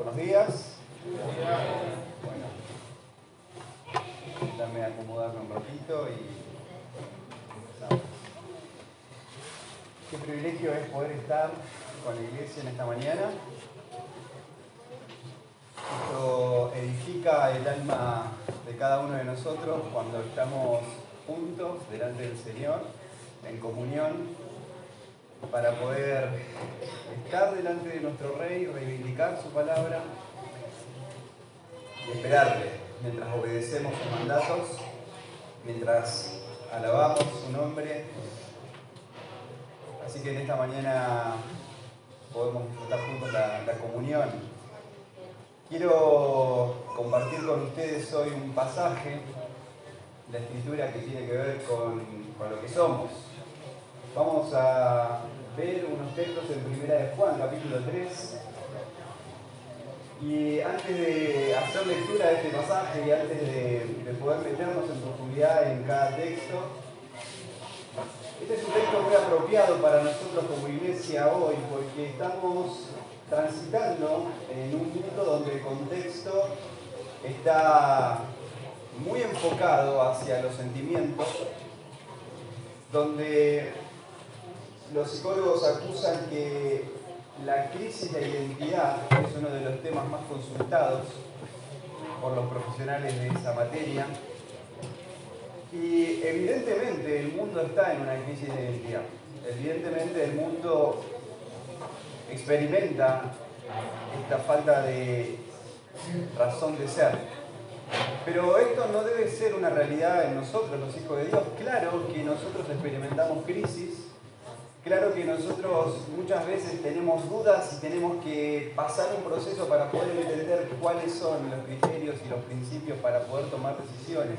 Buenos días. Bueno, déjame acomodarme un ratito y empezamos. Qué privilegio es poder estar con la iglesia en esta mañana. Esto edifica el alma de cada uno de nosotros cuando estamos juntos delante del Señor, en comunión, para poder estar delante de nuestro Rey, reivindicar su palabra y esperarle mientras obedecemos sus mandatos, mientras alabamos su nombre. Así que en esta mañana podemos disfrutar juntos la comunión. Quiero compartir con ustedes hoy un pasaje de la Escritura que tiene que ver con lo que somos. Vamos a ver unos textos en Primera de Juan, capítulo 3. Y antes de hacer lectura de este pasaje y antes de poder meternos en profundidad en cada texto, este es un texto muy apropiado para nosotros como iglesia hoy, porque estamos transitando en un mundo donde el contexto está muy enfocado hacia los sentimientos, donde los psicólogos acusan que la crisis de identidad es uno de los temas más consultados por los profesionales de esa materia. Y evidentemente el mundo está en una crisis de identidad. Evidentemente el mundo experimenta esta falta de razón de ser. Pero esto no debe ser una realidad en nosotros, los hijos de Dios. Claro que nosotros experimentamos crisis. Claro que nosotros muchas veces tenemos dudas y tenemos que pasar un proceso para poder entender cuáles son los criterios y los principios para poder tomar decisiones.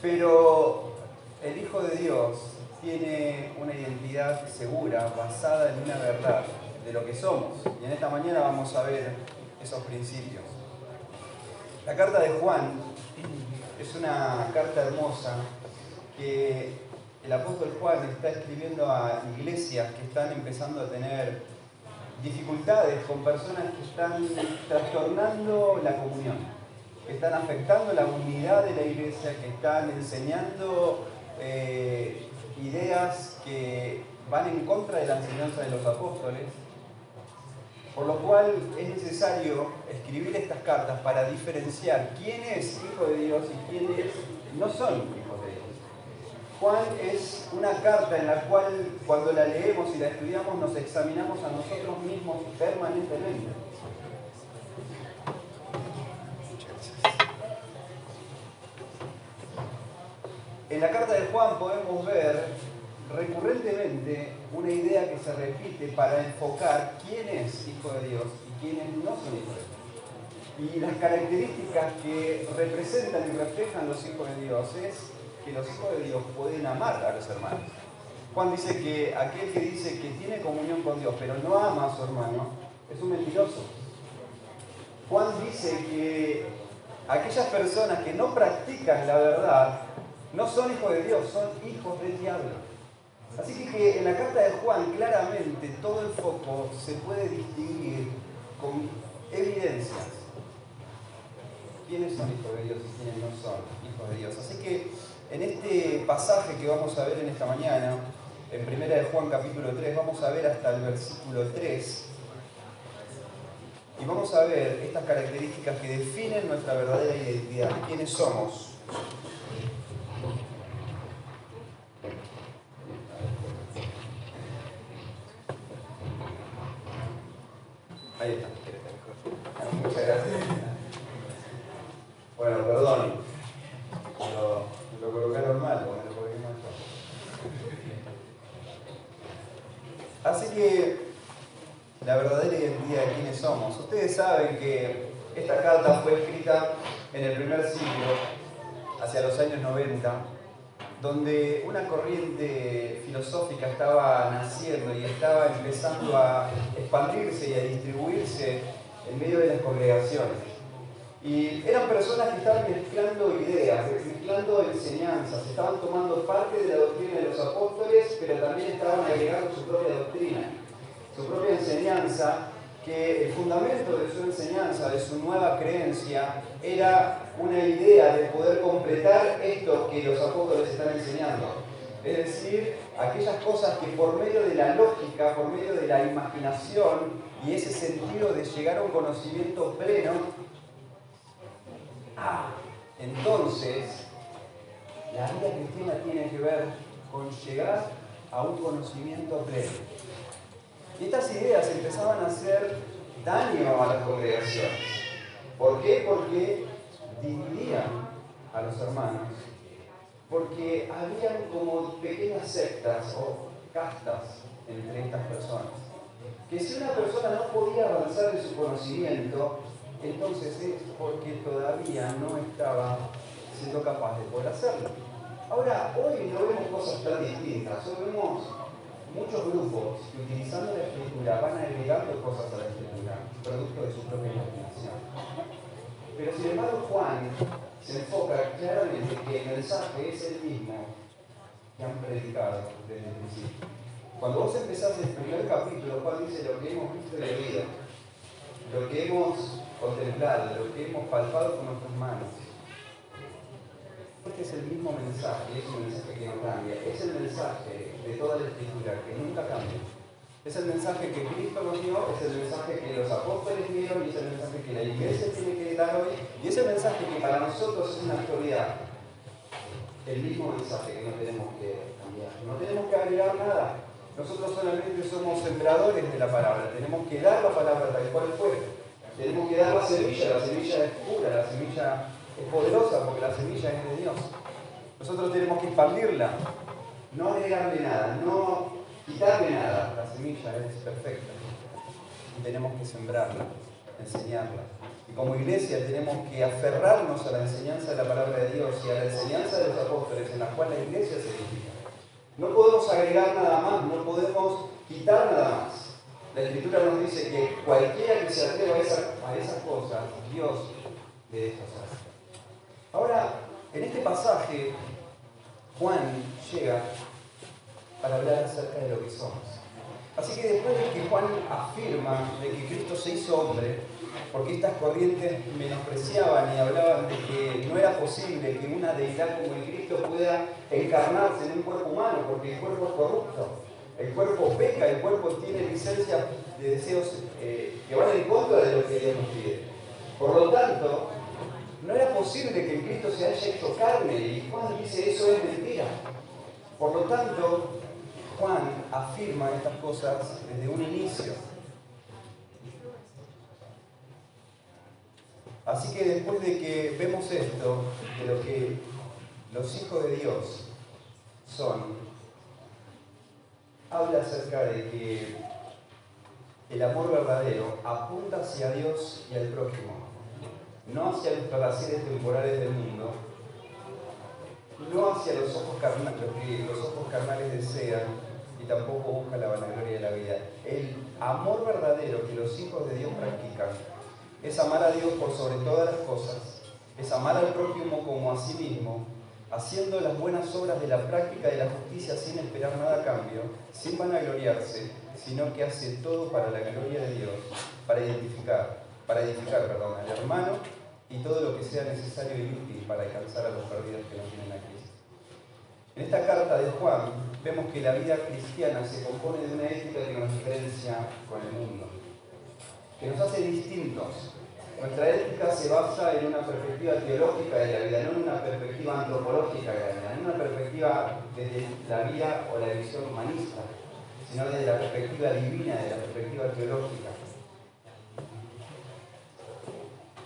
Pero el Hijo de Dios tiene una identidad segura, basada en una verdad de lo que somos. Y en esta mañana vamos a ver esos principios. La carta de Juan es una carta hermosa que el apóstol Juan está escribiendo a iglesias que están empezando a tener dificultades con personas que están trastornando la comunión, que están afectando la unidad de la iglesia, que están enseñando ideas que van en contra de la enseñanza de los apóstoles, por lo cual es necesario escribir estas cartas para diferenciar quién es hijo de Dios y quiénes no son hijos de Dios. Juan es una carta en la cual, cuando la leemos y la estudiamos, nos examinamos a nosotros mismos permanentemente. En la carta de Juan podemos ver recurrentemente una idea que se repite para enfocar quién es hijo de Dios y quiénes no son hijos de Dios. Y las características que representan y reflejan los hijos de Dios es que los hijos de Dios pueden amar a los hermanos. Juan dice que aquel que dice que tiene comunión con Dios pero no ama a su hermano es un mentiroso. Juan dice que aquellas personas que no practican la verdad no son hijos de Dios, son hijos del diablo. Así que en la carta de Juan claramente todo el foco se puede distinguir con evidencias. ¿Quiénes son hijos de Dios y quiénes no son hijos de Dios? Así que en este pasaje que vamos a ver en esta mañana, en Primera de Juan capítulo 3, vamos a ver hasta el versículo 3 y vamos a ver estas características que definen nuestra verdadera identidad, quiénes somos. Ahí está. Muchas gracias. Bueno, perdón. Lo colocaron mal, bueno, lo coloqué mal. Así que la verdadera identidad de quiénes somos. Ustedes saben que esta carta fue escrita en el primer siglo, hacia los años 90, donde una corriente filosófica estaba naciendo y estaba empezando a expandirse y a distribuirse en medio de las congregaciones. Y eran personas que estaban mezclando ideas, mezclando enseñanzas, estaban tomando parte de la doctrina de los apóstoles, pero también estaban agregando su propia doctrina, su propia enseñanza, que el fundamento de su enseñanza, de su nueva creencia, era una idea de poder completar esto que los apóstoles están enseñando. Es decir, aquellas cosas que por medio de la lógica, por medio de la imaginación y ese sentido de llegar a un conocimiento pleno, entonces la vida cristiana tiene que ver con llegar a un conocimiento pleno. Y estas ideas empezaban a hacer daño a las congregaciones. ¿Por qué? Porque dividían a los hermanos. Porque habían como pequeñas sectas o castas entre estas personas. Que si una persona no podía avanzar en su conocimiento, entonces es porque todavía no estaba siendo capaz de poder hacerlo. Ahora, hoy no vemos cosas tan distintas. Hoy vemos muchos grupos que utilizando la escritura van agregando cosas a la escritura, producto de su propia imaginación. Pero sin embargo Juan se enfoca claramente que el mensaje es el mismo que han predicado desde el principio. Cuando vos empezás el primer capítulo, Juan dice lo que hemos visto y oído, lo que hemos contemplado, lo que hemos palpado con nuestras manos. Este es el mismo mensaje, es un mensaje que no cambia, es el mensaje de toda la escritura que nunca cambia. Es el mensaje que Cristo nos dio, es el mensaje que los apóstoles dieron y es el mensaje que la iglesia tiene que dar hoy y es el mensaje que para nosotros es una actualidad. El mismo mensaje que no tenemos que cambiar, no tenemos que agregar nada. Nosotros solamente somos sembradores de la palabra, tenemos que dar la palabra tal cual fue. Tenemos que dar la semilla es pura, la semilla es poderosa porque la semilla es de Dios. Nosotros tenemos que expandirla, no agregarle nada, no quitarle nada. La semilla es perfecta y tenemos que sembrarla, enseñarla. Y como iglesia tenemos que aferrarnos a la enseñanza de la palabra de Dios y a la enseñanza de los apóstoles en la cual la iglesia se edifica. No podemos agregar nada más, no podemos quitar nada más. La Escritura nos dice que cualquiera que se atreva a esas cosas, Dios le deja hacer. Ahora, en este pasaje, Juan llega para hablar acerca de lo que somos. Así que después de que Juan afirma de que Cristo se hizo hombre, porque estas corrientes menospreciaban y hablaban de que no era posible que una deidad como el Cristo pueda encarnarse en un cuerpo humano, porque el cuerpo es corrupto, el cuerpo peca, el cuerpo tiene licencia de deseos que van en contra de lo que Dios nos pide. Por lo tanto, no era posible que el Cristo se haya hecho carne, y Juan dice eso es mentira. Por lo tanto, Juan afirma estas cosas desde un inicio. Así que después de que vemos esto, de lo que los hijos de Dios son, habla acerca de que el amor verdadero apunta hacia Dios y al prójimo, no hacia los placeres temporales del mundo, no hacia los ojos carnales, lo que los ojos carnales desean, y tampoco busca la vanagloria de la vida. El amor verdadero que los hijos de Dios practican es amar a Dios por sobre todas las cosas, es amar al prójimo como a sí mismo, haciendo las buenas obras de la práctica de la justicia sin esperar nada a cambio, sin vanagloriarse, sino que hace todo para la gloria de Dios, para edificar al hermano y todo lo que sea necesario y útil para alcanzar a los perdidos que no tienen a Cristo. En esta carta de Juan vemos que la vida cristiana se compone de una ética que nos diferencia con el mundo, que nos hace distintos. Nuestra ética se basa en una perspectiva teológica de la vida, no en una perspectiva antropológica de la vida, no en una perspectiva desde la vida o la visión humanista, sino desde la perspectiva divina, de la perspectiva teológica.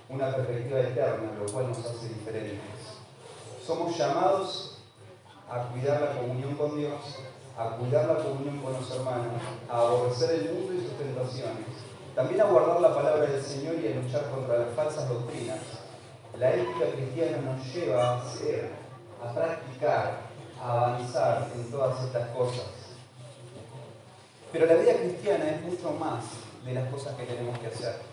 Una perspectiva eterna, lo cual nos hace diferentes. Somos llamados a cuidar la comunión con Dios, a cuidar la comunión con los hermanos, a aborrecer el mundo y sus tentaciones, también a guardar la palabra del Señor y a luchar contra las falsas doctrinas. La ética cristiana nos lleva a hacer, a practicar, a avanzar en todas estas cosas. Pero la vida cristiana es mucho más de las cosas que tenemos que hacer.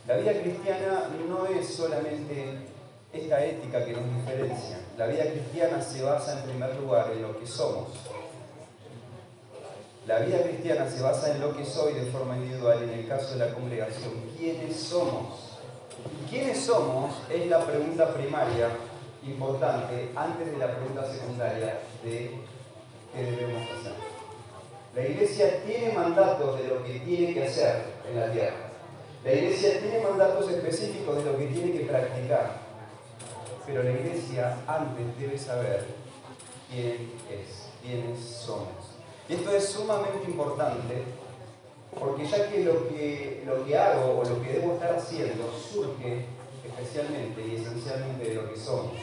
La vida cristiana no es solamente esta ética que nos diferencia. La vida cristiana se basa en primer lugar en lo que somos. La vida cristiana se basa en lo que soy de forma individual, en el caso de la congregación. ¿Quiénes somos? ¿Quiénes somos? Es la pregunta primaria, importante, antes de la pregunta secundaria de qué debemos hacer. La Iglesia tiene mandatos de lo que tiene que hacer en la tierra. La Iglesia tiene mandatos específicos de lo que tiene que practicar. Pero la Iglesia antes debe saber quién es, quiénes somos. Y esto es sumamente importante porque ya que lo que hago o lo que debo estar haciendo surge especialmente y esencialmente de lo que somos.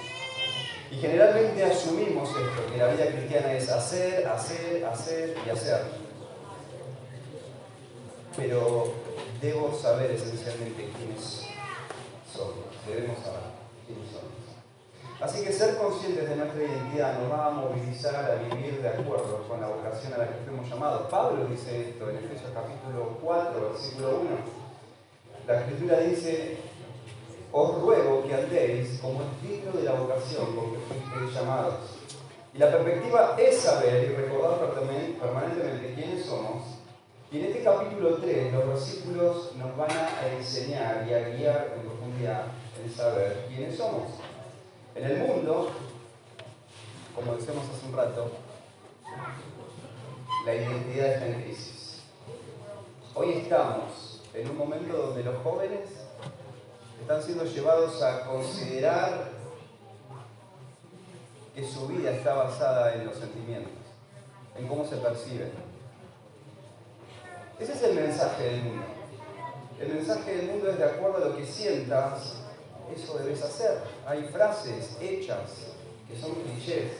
Y generalmente asumimos esto, que la vida cristiana es hacer, hacer, hacer y hacer. Pero debo saber esencialmente quiénes somos. Debemos saber quiénes somos. Así que ser conscientes de nuestra identidad nos va a movilizar a vivir de acuerdo con la vocación a la que fuimos llamados. Pablo dice esto en Efesios capítulo 4, versículo 1. La Escritura dice: os ruego que andéis como es digno de la vocación con que fuisteis llamados. Y la perspectiva es saber y recordar permanentemente quiénes somos. Y en este capítulo 3 los versículos nos van a enseñar y a guiar en profundidad en saber quiénes somos. En el mundo, como decíamos hace un rato, la identidad está en crisis. Hoy estamos en un momento donde los jóvenes están siendo llevados a considerar que su vida está basada en los sentimientos, en cómo se perciben. Ese es el mensaje del mundo. El mensaje del mundo es: de acuerdo a lo que sientas, eso debes hacer. Hay frases hechas que son clichés,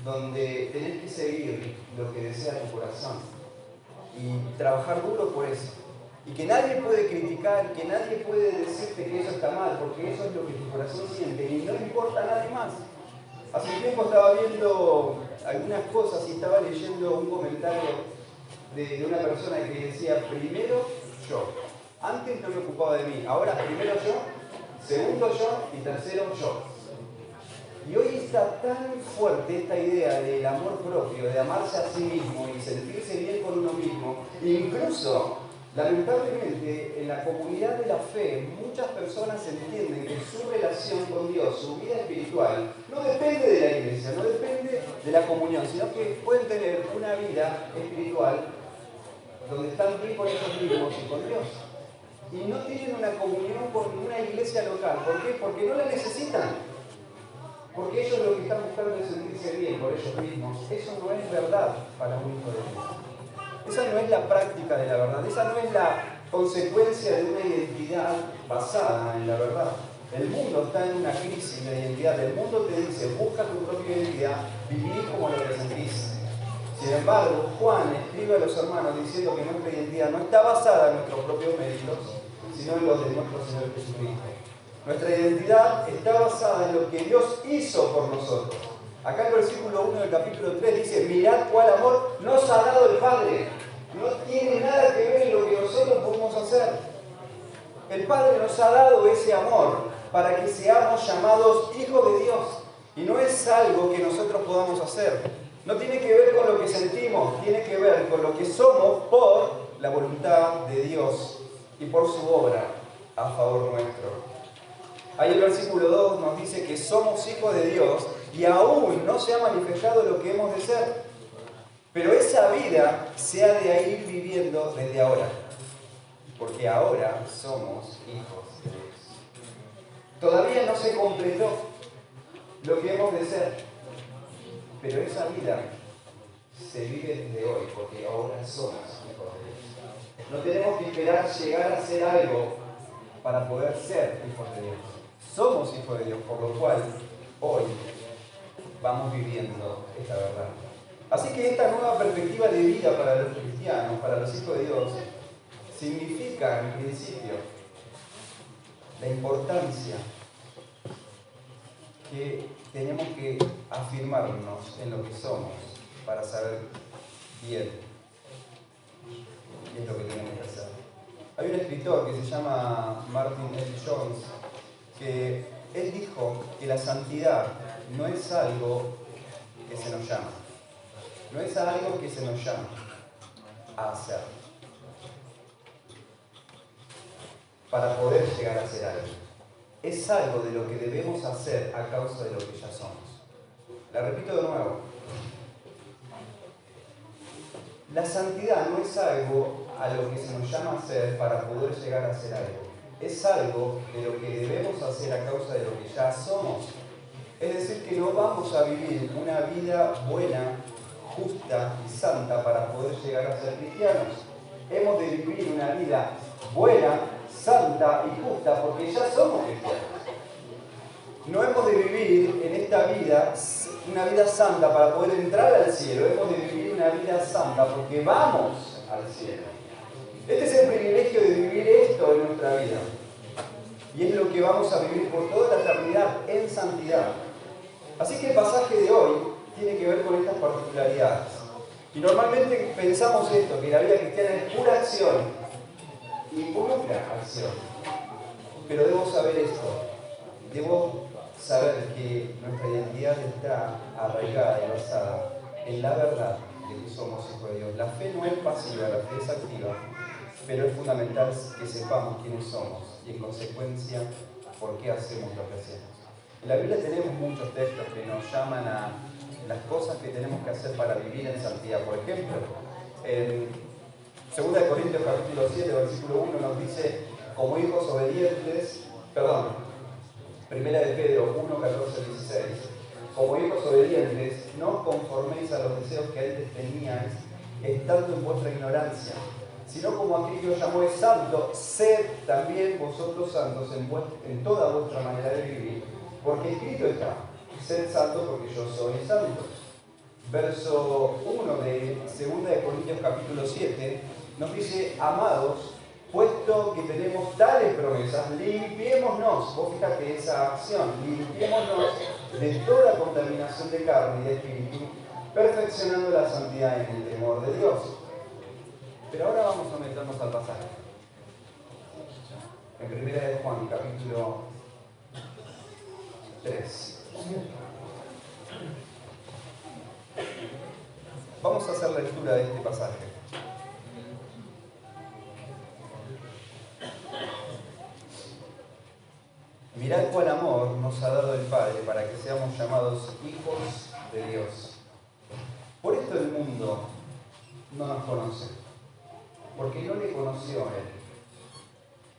donde tenés que seguir lo que desea tu corazón y trabajar duro por eso. Y que nadie puede criticar, que nadie puede decirte que eso está mal, porque eso es lo que tu corazón siente y no importa a nadie más. Hace un tiempo estaba viendo algunas cosas y estaba leyendo un comentario de una persona que decía: primero yo. Antes no me ocupaba de mí, ahora primero yo, segundo yo y tercero yo. Y hoy está tan fuerte esta idea del amor propio, de amarse a sí mismo y sentirse bien con uno mismo. Incluso, lamentablemente, en la comunidad de la fe, muchas personas entienden que su relación con Dios, su vida espiritual, no depende de la iglesia, no depende de la comunión, sino que pueden tener una vida espiritual donde están bien con ellos mismos y con Dios. Y no tienen una comunión con una iglesia local. ¿Por qué? Porque no la necesitan. Porque ellos lo que están buscando es sentirse bien por ellos mismos. Eso no es verdad para un hijo de Dios. Esa no es la práctica de la verdad. Esa no es la consecuencia de una identidad basada en la verdad. El mundo está en una crisis de identidad. El mundo te dice: busca tu propia identidad, viví como lo que sentís. Sin embargo, Juan escribe a los hermanos diciendo que nuestra identidad no está basada en nuestros propios méritos, sino en los de nuestro Señor Jesucristo. Nuestra identidad está basada en lo que Dios hizo por nosotros. Acá el versículo 1 del capítulo 3 dice: mirad cuál amor nos ha dado el Padre. No tiene nada que ver en lo que nosotros podemos hacer. El Padre nos ha dado ese amor para que seamos llamados hijos de Dios. Y no es algo que nosotros podamos hacer. No tiene que ver con lo que sentimos, tiene que ver con lo que somos por la voluntad de Dios y por su obra a favor nuestro. Ahí el versículo 2 nos dice que somos hijos de Dios y aún no se ha manifestado lo que hemos de ser. Pero esa vida se ha de ir viviendo desde ahora, porque ahora somos hijos de Dios. Todavía no se completó lo que hemos de ser, pero esa vida se vive desde hoy, porque ahora somos hijos de Dios. No tenemos que esperar llegar a ser algo para poder ser hijos de Dios. Somos hijos de Dios, por lo cual hoy vamos viviendo esta verdad. Así que esta nueva perspectiva de vida para los cristianos, para los hijos de Dios, significa en principio la importancia que tenemos que afirmarnos en lo que somos para saber bien qué es lo que tenemos que hacer. Hay un escritor que se llama Martin L. Jones que él dijo que la santidad no es algo que se nos llama. No es algo que se nos llama. a hacer para poder llegar a ser algo. Es algo de lo que debemos hacer a causa de lo que ya somos. La repito de nuevo. La santidad no es algo a lo que se nos llama a hacer para poder llegar a ser algo. Es algo de lo que debemos hacer a causa de lo que ya somos. Es decir, que no vamos a vivir una vida buena, justa y santa para poder llegar a ser cristianos. Hemos de vivir una vida buena, santa y justa porque ya somos cristianos. No hemos de vivir en esta vida una vida santa para poder entrar al cielo. Hemos de vivir una vida santa porque vamos al cielo. Este es el privilegio de vivir esto en nuestra vida. Y es lo que vamos a vivir por toda la eternidad en santidad. Así que el pasaje de hoy tiene que ver con estas particularidades. Y normalmente pensamos esto, que la vida cristiana es pura acción y pura acción. Pero debo saber esto. Debo saber que nuestra identidad está arraigada y basada en la verdad de que somos hijos de Dios. La fe no es pasiva, la fe es activa, pero es fundamental que sepamos quiénes somos y en consecuencia por qué hacemos lo que hacemos. En la Biblia tenemos muchos textos que nos llaman a las cosas que tenemos que hacer para vivir en santidad. Por ejemplo, en 2 Corintios capítulo 7, versículo 1 nos dice, como hijos obedientes, Primera de Pedro 1, 14, 16. Como hijos obedientes, no os conforméis a los deseos que antes teníais, estando en vuestra ignorancia, sino como aquel que os llamó es santo, sed también vosotros santos en toda vuestra manera de vivir, porque escrito está, sed santo porque yo soy santo. Verso 1 de 2 Corintios capítulo 7 nos dice, amados, puesto que tenemos tales promesas, limpiémonos, vos fíjate esa acción, limpiémonos de toda contaminación de carne y de espíritu, perfeccionando la santidad en el temor de Dios. Pero ahora vamos a meternos al pasaje. En 1 de Juan, capítulo 3. Vamos a hacer lectura de este pasaje. Mirad cuál amor nos ha dado el Padre para que seamos llamados hijos de Dios. Por esto el mundo no nos conoce, porque no le conoció a Él.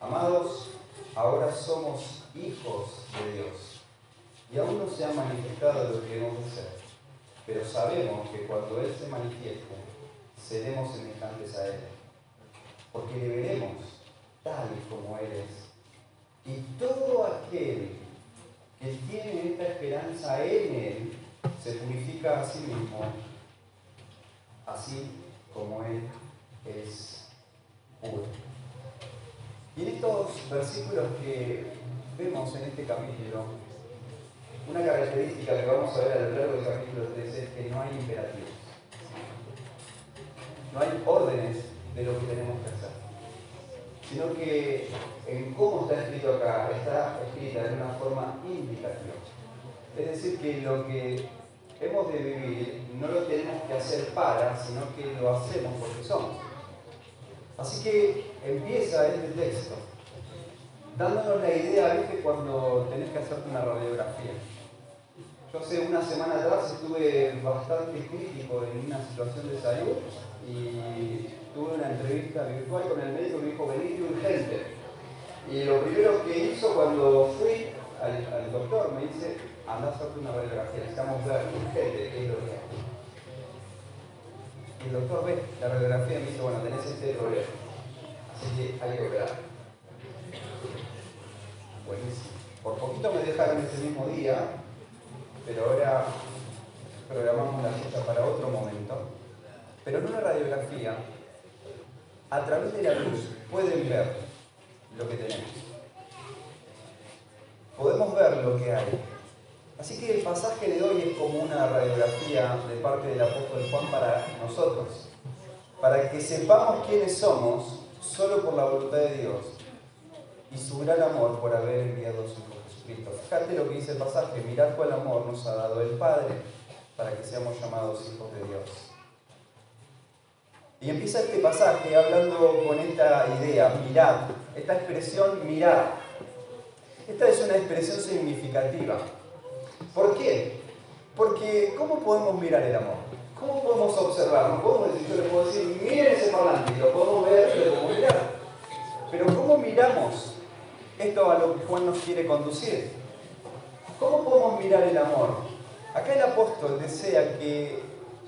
Amados, ahora somos hijos de Dios, y aún no se ha manifestado lo que hemos de ser, pero sabemos que cuando Él se manifieste, seremos semejantes a Él, porque le veremos tal como Él es. Y todo aquel que tiene esta esperanza en Él, se purifica a sí mismo, así como Él es puro. Y en estos versículos que vemos en este capítulo, una característica que vamos a ver a lo largo del capítulo 3 es que no hay imperativos. No hay órdenes de lo que tenemos que hacer, sino que en cómo está escrito acá, está escrita de una forma indicativa. Es decir, que lo que hemos de vivir no lo tenemos que hacer para, sino que lo hacemos porque somos. Así que empieza este texto dándonos la idea, ¿viste? Cuando tenés que hacerte una radiografía. Yo hace una semana atrás estuve bastante crítico en una situación de salud y tuve una entrevista virtual con el médico que me dijo, venite urgente. Y lo primero que hizo cuando fui al doctor me dice, anda a hacerte una radiografía, necesitamos ver urgente qué es lo que hay. Y el doctor ve la radiografía y me dice, bueno, tenés este problema, así que hay que operar. Buenísimo. Por poquito me dejaron ese mismo día, pero ahora programamos la fecha para otro momento. Pero en una radiografía, a través de la luz, pueden ver lo que tenemos. Podemos ver lo que hay. Así que el pasaje de hoy es como una radiografía de parte del apóstol Juan para nosotros, para que sepamos quiénes somos solo por la voluntad de Dios y su gran amor por haber enviado a su Hijo Jesucristo. Fíjate lo que dice el pasaje, mirad cuál amor nos ha dado el Padre para que seamos llamados hijos de Dios. Y empieza este pasaje hablando con esta idea, mirad, esta expresión mirad. Esta es una expresión significativa. ¿Por qué? Porque ¿cómo podemos mirar el amor? ¿Cómo podemos observarlo? Podemos decir, yo le puedo decir, miren ese parlante, y lo podemos ver y lo podemos mirar. Pero ¿cómo miramos esto a lo que Juan nos quiere conducir? ¿Cómo podemos mirar el amor? Acá el apóstol desea que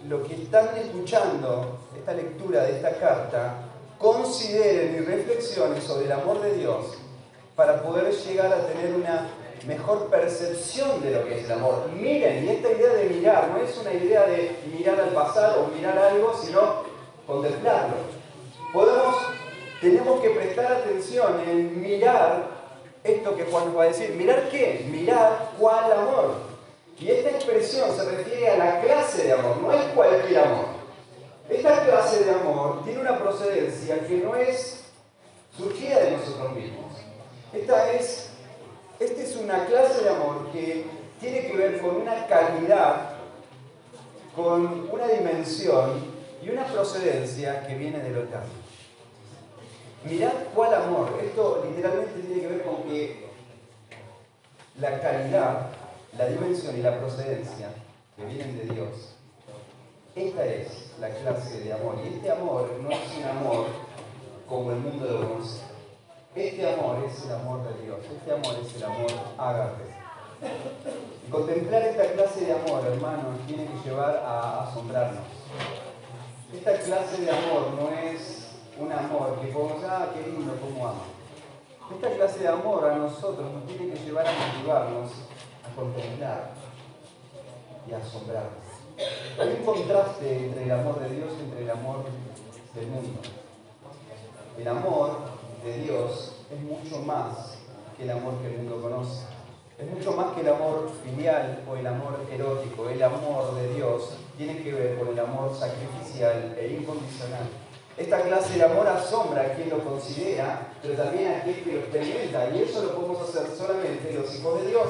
lo que están escuchando, esta lectura de esta carta, consideren y reflexionen sobre el amor de Dios para poder llegar a tener una mejor percepción de lo que es el amor. Miren, y esta idea de mirar no es una idea de mirar al pasado o mirar algo, sino contemplarlo. Tenemos que prestar atención en mirar esto que Juan nos va a decir. ¿Mirar qué? Mirar cuál amor. Y esta expresión se refiere a la clase de amor, no es cualquier amor. Esta clase de amor tiene una procedencia que no es surgida de nosotros mismos. Esta es una clase de amor que tiene que ver con una calidad, con una dimensión y una procedencia que viene de lo eterno. Mirad cuál amor. Esto literalmente tiene que ver con que la calidad, la dimensión y la procedencia que vienen de Dios, esta es la clase de amor. Y este amor no es un amor como el mundo lo conoce. Este amor es el amor de Dios. Este amor es el amor ágape. Y contemplar esta clase de amor, hermanos, tiene que llevar a asombrarnos. Esta clase de amor no es un amor que podemos decir, qué lindo, cómo amo. Esta clase de amor a nosotros nos tiene que llevar a motivarnos a contemplar y a asombrarnos. Hay un contraste entre el amor de Dios y entre el amor del mundo. El amor de Dios es mucho más que el amor que el mundo conoce. Es mucho más que el amor filial o el amor erótico. El amor de Dios tiene que ver con el amor sacrificial e incondicional. Esta clase de amor asombra a quien lo considera, pero también a aquel que lo experimenta. Y eso lo podemos hacer solamente los hijos de Dios.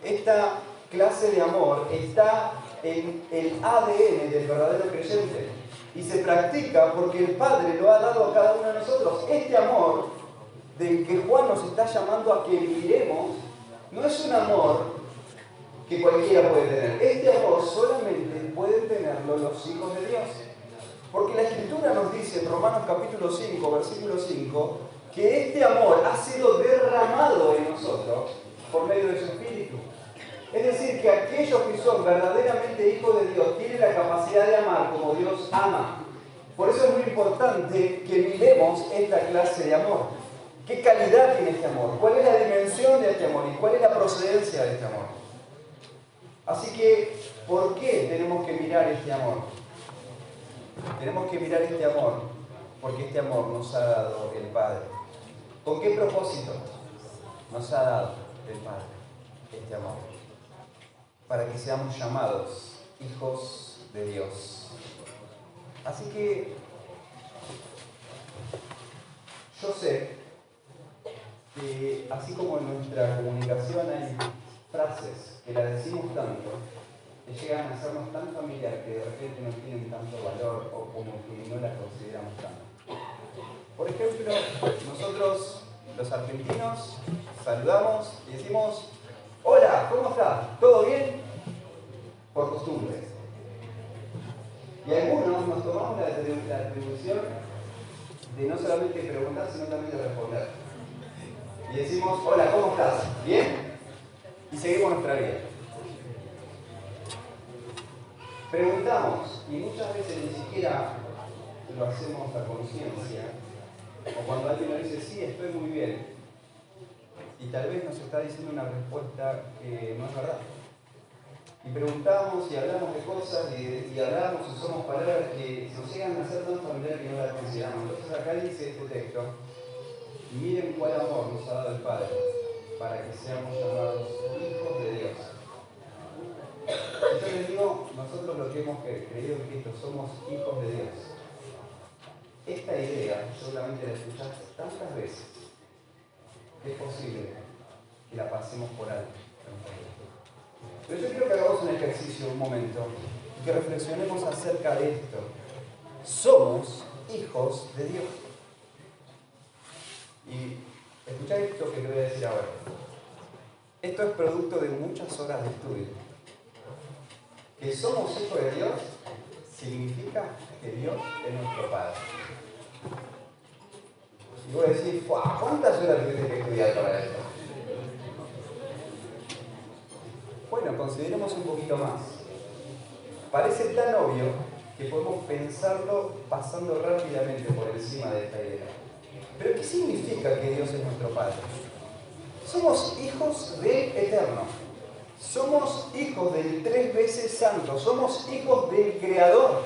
Esta clase de amor está en el ADN del verdadero creyente y se practica porque el Padre lo ha dado a cada uno de nosotros. Este amor del que Juan nos está llamando a que miremos no es un amor que cualquiera puede tener. Este amor solamente pueden tenerlo los hijos de Dios. Porque la Escritura nos dice en Romanos capítulo 5, versículo 5, que este amor ha sido derramado en nosotros por medio de su Espíritu. Es decir, que aquellos que son verdaderamente hijos de Dios tienen la capacidad de amar como Dios ama. Por eso es muy importante que miremos esta clase de amor. ¿Qué calidad tiene este amor? ¿Cuál es la dimensión de este amor? ¿Y cuál es la procedencia de este amor? Así que, ¿por qué tenemos que mirar este amor? Tenemos que mirar este amor porque este amor nos ha dado el Padre. ¿Con qué propósito nos ha dado el Padre este amor? Para que seamos llamados hijos de Dios. Así que yo sé que así como en nuestra comunicación hay frases que las decimos tanto, que llegan a hacernos tan familiar que de repente no tienen tanto valor o como que no las consideramos tanto. Por ejemplo, nosotros los argentinos saludamos y decimos: hola, ¿cómo estás? ¿Todo bien? Por costumbre. Y algunos nos tomamos la atribución de no solamente preguntar, sino también de responder. Y decimos: hola, ¿cómo estás? ¿Bien? Y seguimos nuestra vida. Preguntamos, y muchas veces ni siquiera lo hacemos a conciencia, o cuando alguien nos dice: sí, estoy muy bien, y tal vez nos está diciendo una respuesta que no es verdad. Y preguntamos y hablamos de cosas y hablamos y usamos palabras que nos llegan a ser tan familiares que no las consideramos. Entonces acá dice este texto: miren cuál amor nos ha dado el Padre para que seamos llamados hijos de Dios. Yo les digo, nosotros lo que hemos creído en Cristo somos hijos de Dios. Esta idea seguramente la escuchaste tantas veces que es posible que la pasemos por alto. Pero yo quiero que hagamos un ejercicio un momento y que reflexionemos acerca de esto. somos hijos de Dios. Y escuchad esto que te voy a decir ahora. Esto es producto de muchas horas de estudio. Que somos hijos de Dios significa que Dios es nuestro Padre. Y voy a decir, ¿cuántas horas tuviste que estudiar para esto? Bueno, consideremos un poquito más. Parece tan obvio que podemos pensarlo pasando rápidamente por encima de esta idea. Pero ¿qué significa que Dios es nuestro Padre? Somos hijos del Eterno. Somos hijos del 3 veces Santo. Somos hijos del Creador.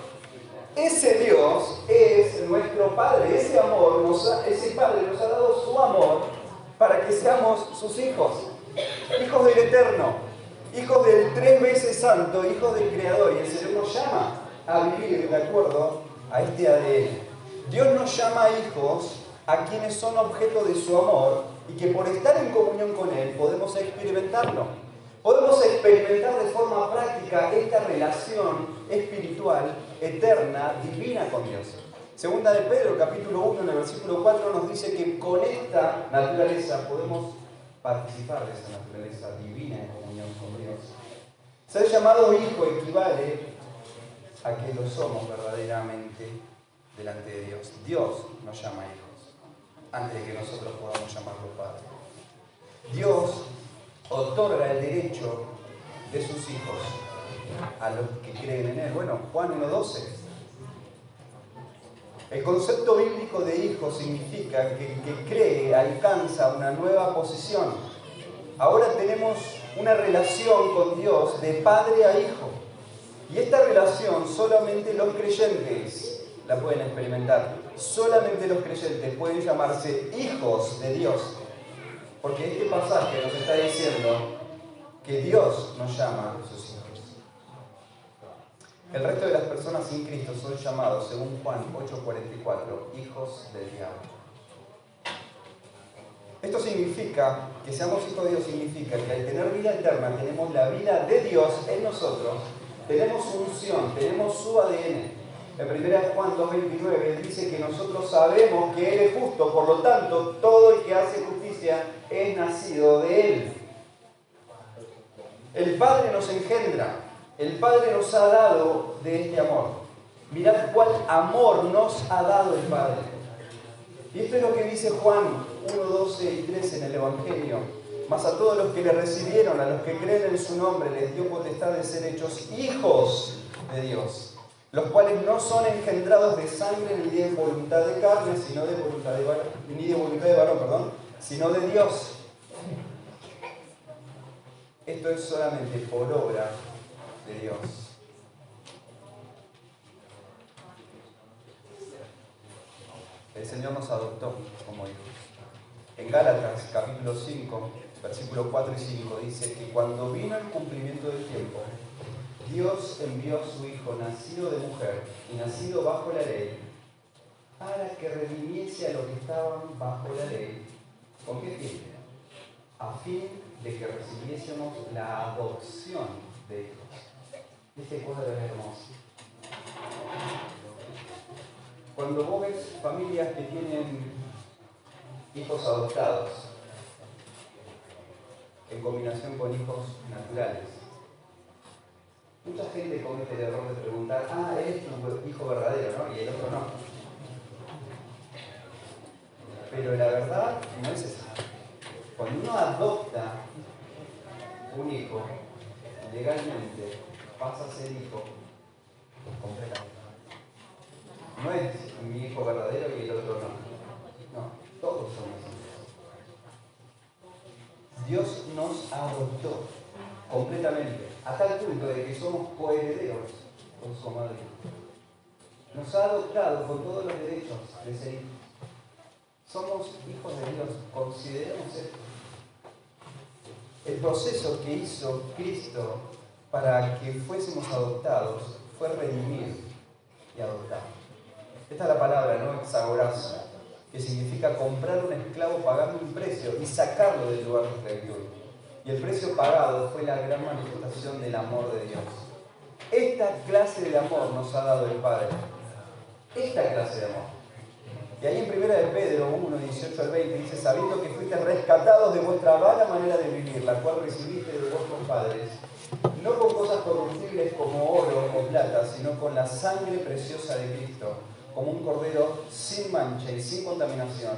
Ese Dios es nuestro Padre. Ese Padre nos ha dado su amor para que seamos sus hijos. Hijos del Eterno. Hijos del 3 veces Santo. Hijos del Creador. Y el Señor nos llama a vivir de acuerdo a este ADN. Dios nos llama hijos a quienes son objeto de su amor y que por estar en comunión con Él podemos experimentarlo. Podemos experimentar de forma práctica esta relación espiritual, eterna, divina con Dios. Segunda de Pedro, capítulo 1, en el versículo 4, nos dice que con esta naturaleza podemos participar de esa naturaleza divina en comunión con Dios. Ser llamado hijo equivale a que lo somos verdaderamente delante de Dios. Dios nos llama hijos antes de que nosotros podamos llamarlo Padre. Dios otorga el derecho de sus hijos a los que creen en Él. Bueno, Juan 1:12. El concepto bíblico de hijo significa que el que cree alcanza una nueva posición. Ahora tenemos una relación con Dios de padre a hijo. Y esta relación solamente los creyentes la pueden experimentar. Solamente los creyentes pueden llamarse hijos de Dios. Porque este pasaje nos está diciendo que Dios nos llama a sus hijos. El resto de las personas sin Cristo son llamados, según Juan 8:44, hijos del diablo. Esto significa, que seamos hijos de Dios, significa que al tener vida eterna tenemos la vida de Dios en nosotros, tenemos su unción, tenemos su ADN. En 1 Juan 2:29 dice que nosotros sabemos que Él es justo, por lo tanto, todo el que hace justicia es nacido de Él. El Padre nos engendra, el Padre nos ha dado de este amor. Mirad cuál amor nos ha dado el Padre. Y esto es lo que dice Juan 1:12 y 13 en el Evangelio. Mas a todos los que le recibieron, a los que creen en su nombre, les dio potestad de ser hechos hijos de Dios, los cuales no son engendrados de sangre ni de voluntad de carne, sino de voluntad de varón, sino de Dios. Esto es solamente por obra de Dios. El Señor nos adoptó como hijos. En Gálatas, capítulo 5, versículos 4 y 5, dice que cuando vino el cumplimiento del tiempo, Dios envió a su Hijo, nacido de mujer y nacido bajo la ley, para que redimiese a los que estaban bajo la ley. ¿Con qué fin? A fin de que recibiésemos la adopción de hijos. Este cuadro es hermoso. Cuando vos ves familias que tienen hijos adoptados, en combinación con hijos naturales, mucha gente comete el error de preguntar, él es tu hijo verdadero, ¿no? Y el otro no. Pero la verdad no es esa. Cuando uno adopta un hijo, legalmente pasa a ser hijo completamente. No es mi hijo verdadero y el otro no. No, todos somos hijos. Dios nos adoptó completamente, a tal punto de que somos coherederos con su amado Hijo. Nos ha adoptado con todos los derechos de ser hijos. Somos hijos de Dios, consideremos esto. El proceso que hizo Cristo para que fuésemos adoptados fue redimir y adoptar. Esta es la palabra, ¿no? Exagorazo, que significa comprar un esclavo pagando un precio y sacarlo del lugar de esclavitud. Y el precio pagado fue la gran manifestación del amor de Dios. Esta clase de amor nos ha dado el Padre. esta clase de amor. Y ahí en 1 de Pedro 1, 18 al 20 dice: sabiendo que fuiste rescatados de vuestra vana manera de vivir, la cual recibiste de vuestros padres, no con cosas corruptibles como oro o plata, sino con la sangre preciosa de Cristo, como un cordero sin mancha y sin contaminación,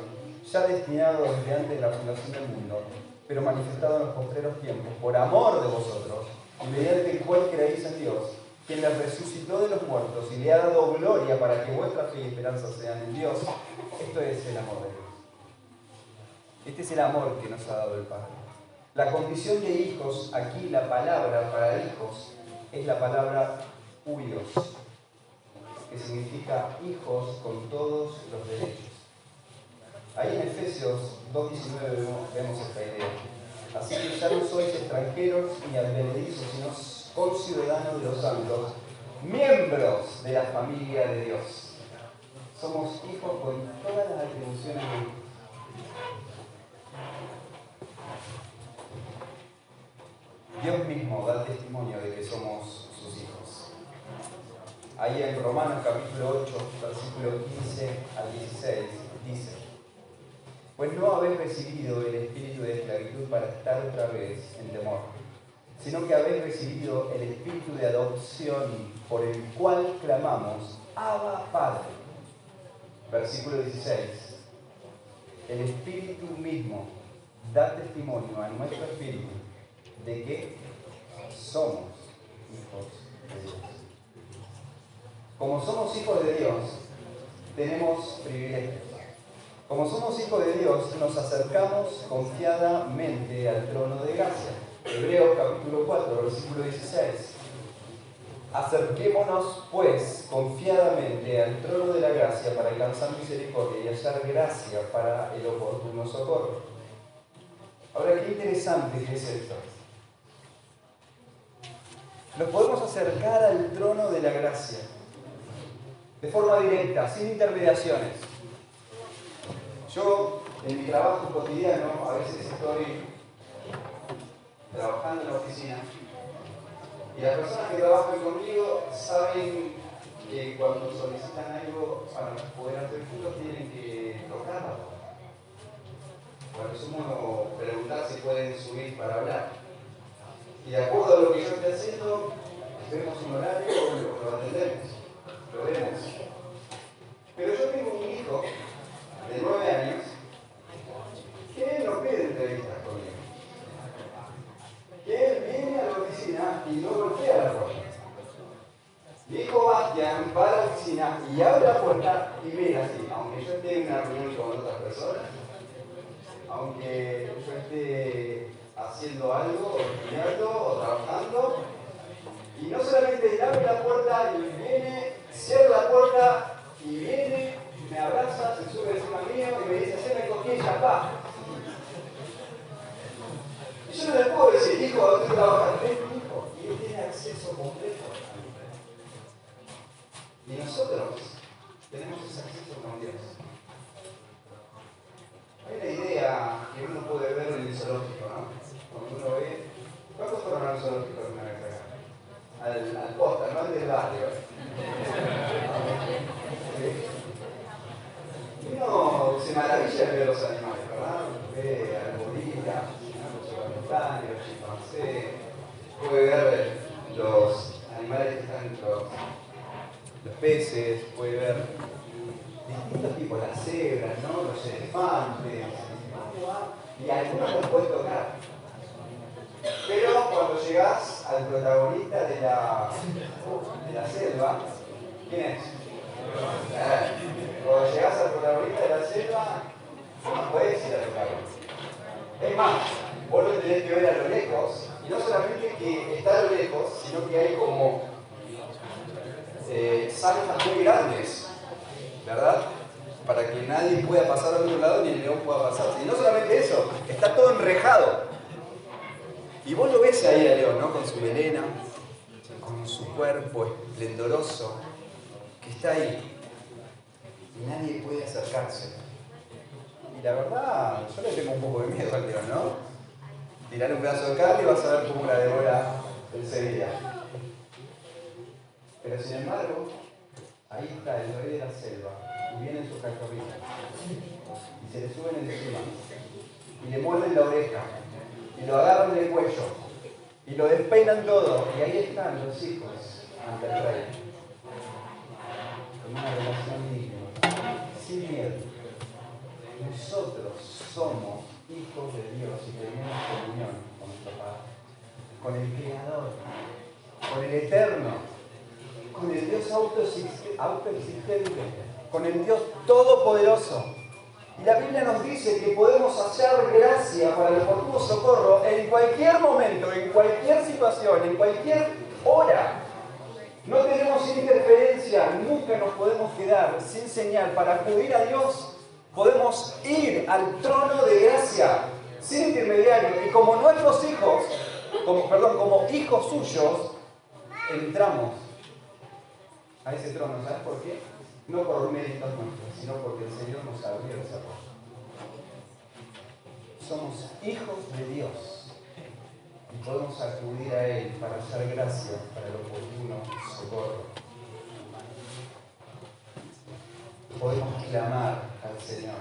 ya destinado desde antes de la fundación del mundo, pero manifestado en los postreros tiempos, por amor de vosotros, y mediante el cual creéis en Dios, quien les resucitó de los muertos y le ha dado gloria para que vuestra fe y esperanza sean en Dios. Esto es el amor de Dios. Este es el amor que nos ha dado el Padre. La condición de hijos, aquí la palabra para hijos es la palabra huios, que significa hijos con todos los derechos. Ahí en Efesios 2:19 vemos esta idea. Así que ya no sois extranjeros ni advenedizos, sino conciudadanos de los santos, miembros de la familia de Dios. Somos hijos con todas las atribuciones de Dios. Dios mismo da testimonio de que somos sus hijos. Ahí en Romanos capítulo 8, versículo 15 al 16, dice: pues no habéis recibido el espíritu de esclavitud para estar otra vez en temor, sino que habéis recibido el espíritu de adopción por el cual clamamos: Abba, Padre. Versículo 16. El espíritu mismo da testimonio a nuestro espíritu de que somos hijos de Dios. Como somos hijos de Dios, tenemos privilegios. Como somos hijos de Dios, nos acercamos confiadamente al trono de gracia. Hebreos capítulo 4, versículo 16. Acerquémonos, pues, confiadamente al trono de la gracia para alcanzar misericordia y hallar gracia para el oportuno socorro. Ahora, qué interesante que es esto. Nos podemos acercar al trono de la gracia de forma directa, sin intermediaciones. Yo, en mi trabajo cotidiano, a veces estoy trabajando en la oficina y las personas que trabajan conmigo saben que cuando solicitan algo para poder hacer juntos tienen que tocarlo. Por resumo, preguntar si pueden subir para hablar. Y de acuerdo a lo que yo esté haciendo, vemos un horario o lo atendemos, lo vemos. Pero yo tengo un hijo de 9 años que él no pide entrevistas conmigo. Que él viene a la oficina y no golpea la puerta. Mi hijo Bastián va a la oficina y abre la puerta y mira así, aunque yo esté en una reunión con otras personas, aunque yo esté haciendo algo, o estudiando, o trabajando, y no solamente él abre la puerta y viene, cierra la puerta y viene, me abraza, se sube encima mío y me dice: haceme cosquillas, pa. Y yo no le puedo decir: hijo, ¿a dónde trabajas? Es mi hijo, y él tiene acceso completo. Y nosotros tenemos ese acceso con Dios. Hay una idea que uno puede ver en el zoológico, ¿no? Cuando uno ve, ¿cuántos fueron al zoológico alguna vez acá? Al posta, no al del barrio. Y uno se maravilla de ver los animales, ¿verdad? Ve al gorila, los orangutanes, los chimpancés, puede ver los animales que están los peces, puede ver distintos tipos, las cebras, ¿no? Los elefantes, y algunos los puedes tocar. Pero cuando llegás al protagonista de la selva, ¿quién es? Cuando llegás al protagonista de la selva, no podés ir a tocarlo. Es más, vos lo tenés que ver a lo lejos, y no solamente que está a lo lejos, sino que hay como zanjas muy grandes, ¿verdad? Para que nadie pueda pasar al otro lado ni el león pueda pasar. Y no solamente eso, está todo enrejado. Y vos lo ves ahí al león, ¿no? Con su melena, con su cuerpo esplendoroso, que está ahí. Y nadie puede acercarse. Y la verdad, yo le tengo un poco de miedo al león, ¿no? Tirar un pedazo de carne y vas a ver cómo la devora enseguida. Pero sin embargo, Ahí está el rey de la selva, y viene en su cachorrito, y se le suben encima, y le muerden la oreja, y lo agarran del cuello, y lo despeinan todo, y ahí están los hijos ante el rey, con una relación íntima, sin miedo. Nosotros somos hijos de Dios y tenemos comunión con nuestro Padre, con el Creador, con el Eterno, con el Dios autoexistente, con el Dios Todopoderoso. Y la Biblia nos dice que podemos hallar gracia para el oportuno socorro en cualquier momento, en cualquier situación, en cualquier hora. No tenemos interferencia, nunca nos podemos quedar sin señal para acudir a Dios. Podemos ir al trono de gracia sin intermediario. Y como nuestros hijos, como hijos suyos, entramos a ese trono. ¿Sabes por qué? No por méritos nuestros, sino porque el Señor nos abrió esa puerta. Somos hijos de Dios y podemos acudir a Él para hallar gracia para el oportuno socorro. Podemos clamar al Señor.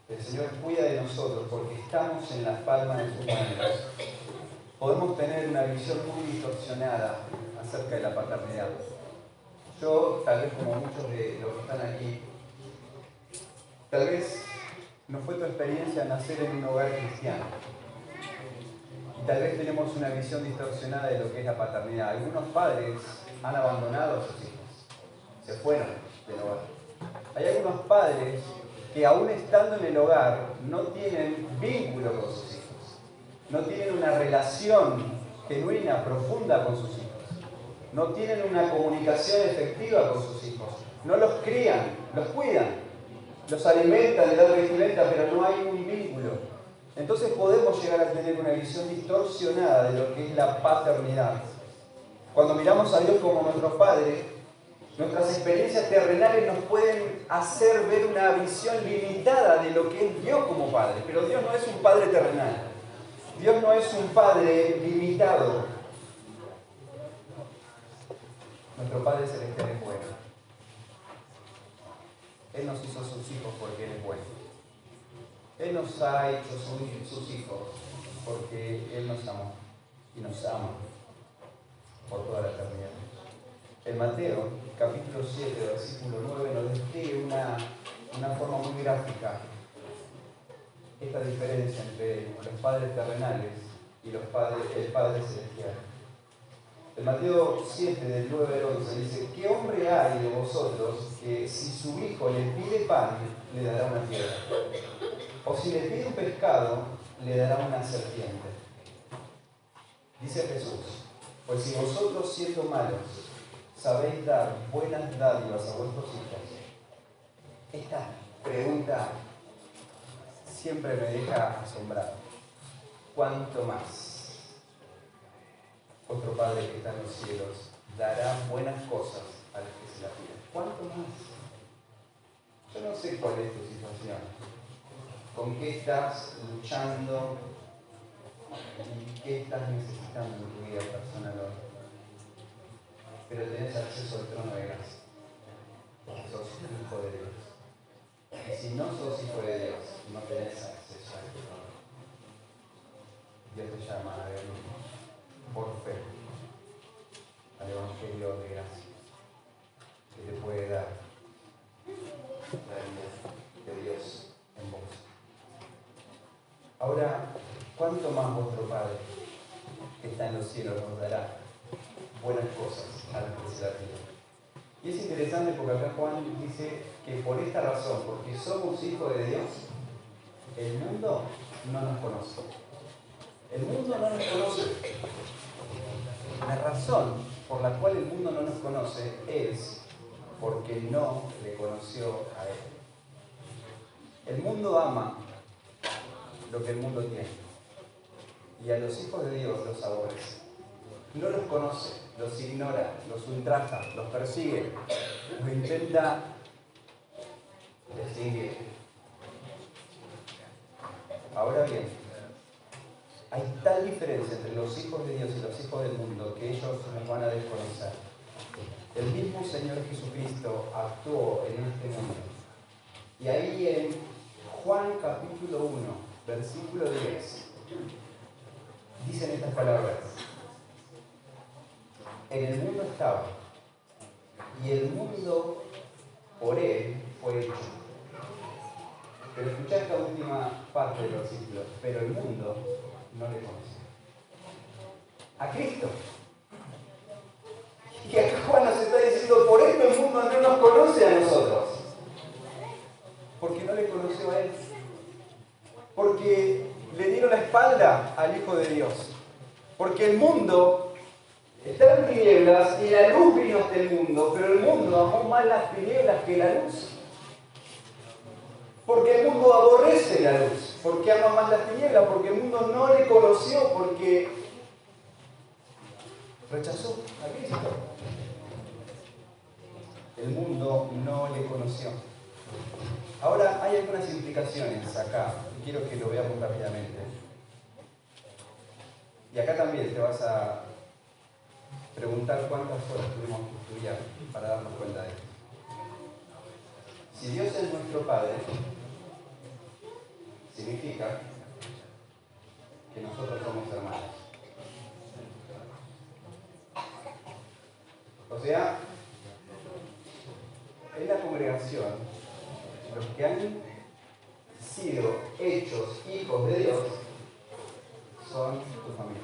El Señor cuida de nosotros porque estamos en las palmas de sus manos. Podemos tener una visión muy distorsionada acerca de la paternidad. Yo, tal vez como muchos de los que están aquí, tal vez no fue tu experiencia nacer en un hogar cristiano. Y tal vez tenemos una visión distorsionada de lo que es la paternidad. Algunos padres han abandonado a sus hijos, se fueron del hogar. Hay algunos padres que aún estando en el hogar no tienen vínculo con sus hijos. No tienen una relación genuina, profunda con sus hijos. No tienen una comunicación efectiva con sus hijos. No los crían, los cuidan. Los alimentan, les dan vestimenta, pero no hay un vínculo. Entonces podemos llegar a tener una visión distorsionada de lo que es la paternidad. Cuando miramos a Dios como nuestro Padre, nuestras experiencias terrenales nos pueden hacer ver una visión limitada de lo que es Dios como Padre. Pero Dios no es un Padre terrenal. Dios no es un Padre limitado. Nuestro Padre Celestial es bueno. Él nos hizo sus hijos porque Él es bueno. Él nos ha hecho sus hijos porque Él nos amó y nos ama por toda la eternidad. En Mateo, capítulo 7, versículo 9, nos describe una forma muy gráfica esta diferencia entre los padres terrenales y el Padre Celestial. En Mateo 7, del 9 al 11, dice: ¿Qué hombre hay de vosotros que si su hijo le pide pan, le dará una piedra? O si le pide un pescado, le dará una serpiente. Dice Jesús: pues si vosotros, siendo malos, sabéis dar buenas dádivas a vuestros hijos. Esta pregunta siempre me deja asombrado. ¿Cuánto más vuestro Padre que está en los cielos dará buenas cosas a los que se las piden? ¿Cuánto más? Yo no sé cuál es tu situación. ¿Con qué estás luchando? ¿Y qué estás necesitando en tu vida personal hoy? Pero tenés acceso al trono de gracia. Porque sos hijo de Dios. Y si no sos hijo de Dios, no tenés acceso a este trono. Dios te llama a venir por fe al Evangelio de gracia que te puede dar la vida de Dios en vos. Ahora, ¿cuánto más vuestro Padre que está en los cielos nos dará buenas cosas a los que se la piden? Y es interesante porque acá Juan dice que por esta razón, porque somos hijos de Dios, el mundo no nos conoce. El mundo no nos conoce. La razón por la cual el mundo no nos conoce es porque no le conoció a Él. El mundo ama lo que el mundo tiene. Y a los hijos de Dios los aborrece. No los conoce, los ignora, los ultraja, los persigue, los intenta extinguir. Ahora bien, hay tal tal diferencia entre los hijos de Dios y los hijos del mundo que ellos nos van a desconocer. El mismo Señor Jesucristo actuó en este mundo. Y ahí en Juan capítulo 1, versículo 10, dicen estas palabras: en el mundo estaba, y el mundo por él fue hecho. Pero escuchá esta última parte del versículo: pero el mundo no le conoce a Cristo. Y acá Juan nos está diciendo: por esto el mundo no nos conoce a nosotros, porque no le conoció a Él, porque le dieron la espalda al Hijo de Dios, porque el mundo está en tinieblas y la luz vino hasta el mundo, pero el mundo amó más las tinieblas que la luz, porque el mundo aborrece la luz, porque ama más las tinieblas, porque el mundo no le conoció, porque rechazó a Cristo. El mundo no le conoció. Ahora, hay algunas implicaciones acá, y quiero que lo veamos rápidamente. Y acá también te vas a preguntar cuántas horas tuvimos que estudiar para darnos cuenta de esto. Si Dios es nuestro Padre, significa que nosotros somos hermanos. O sea, en la congregación, los que han sido hechos hijos de Dios son tu familia.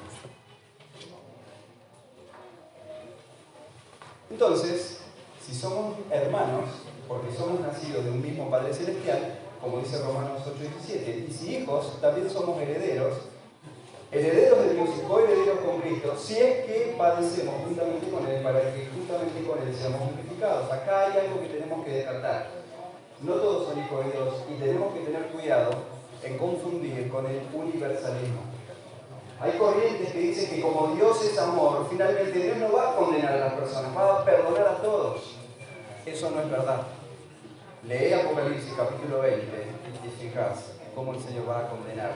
Entonces, si somos hermanos, porque somos nacidos de un mismo Padre Celestial, como dice Romanos 8:17, y si hijos, también somos herederos, herederos de Dios y coherederos con Cristo, si es que padecemos juntamente con Él, para que juntamente con Él seamos glorificados. Acá hay algo que tenemos que descartar. No todos son hijos de Dios y tenemos que tener cuidado en confundir con el universalismo. Hay corrientes que dicen que como Dios es amor, finalmente Dios no va a condenar a las personas, va a perdonar a todos. Eso no es verdad. Lee Apocalipsis capítulo 20 y te fijas cómo el Señor va a condenar.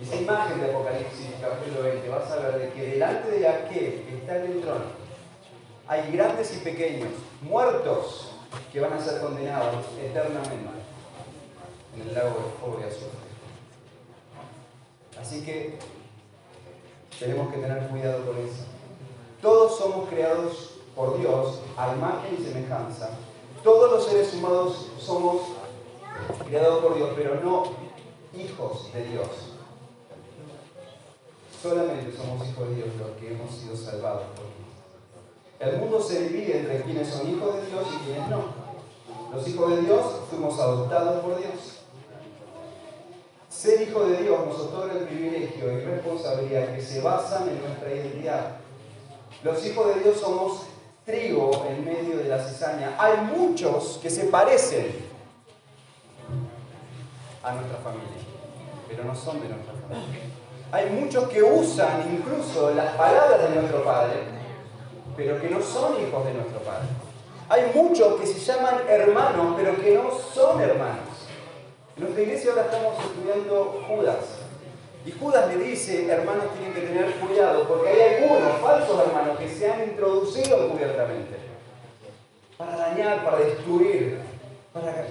Esa imagen de Apocalipsis capítulo 20 vas a ver de que delante de aquel que está en el trono hay grandes y pequeños, muertos, que van a ser condenados eternamente en el lago de fuego y azufre. Así que tenemos que tener cuidado con eso. Todos somos creados por Dios a imagen y semejanza. Todos los seres humanos somos creados por Dios, pero no hijos de Dios. Solamente somos hijos de Dios los que hemos sido salvados por Dios. El mundo se divide entre quienes son hijos de Dios y quienes no. Los hijos de Dios fuimos adoptados por Dios. Ser hijo de Dios nos otorga el privilegio y responsabilidad que se basan en nuestra identidad. Los hijos de Dios somos trigo en medio de la cizaña. Hay muchos que se parecen a nuestra familia, pero no son de nuestra familia. Hay muchos que usan incluso las palabras de nuestro Padre, pero que no son hijos de nuestro Padre. Hay muchos que se llaman hermanos, pero que no son hermanos. En nuestra iglesia ahora estamos estudiando Judas. Y Judas le dice: hermanos, tienen que tener cuidado, porque hay algunos falsos hermanos que se han introducido encubiertamente para dañar, para destruir, para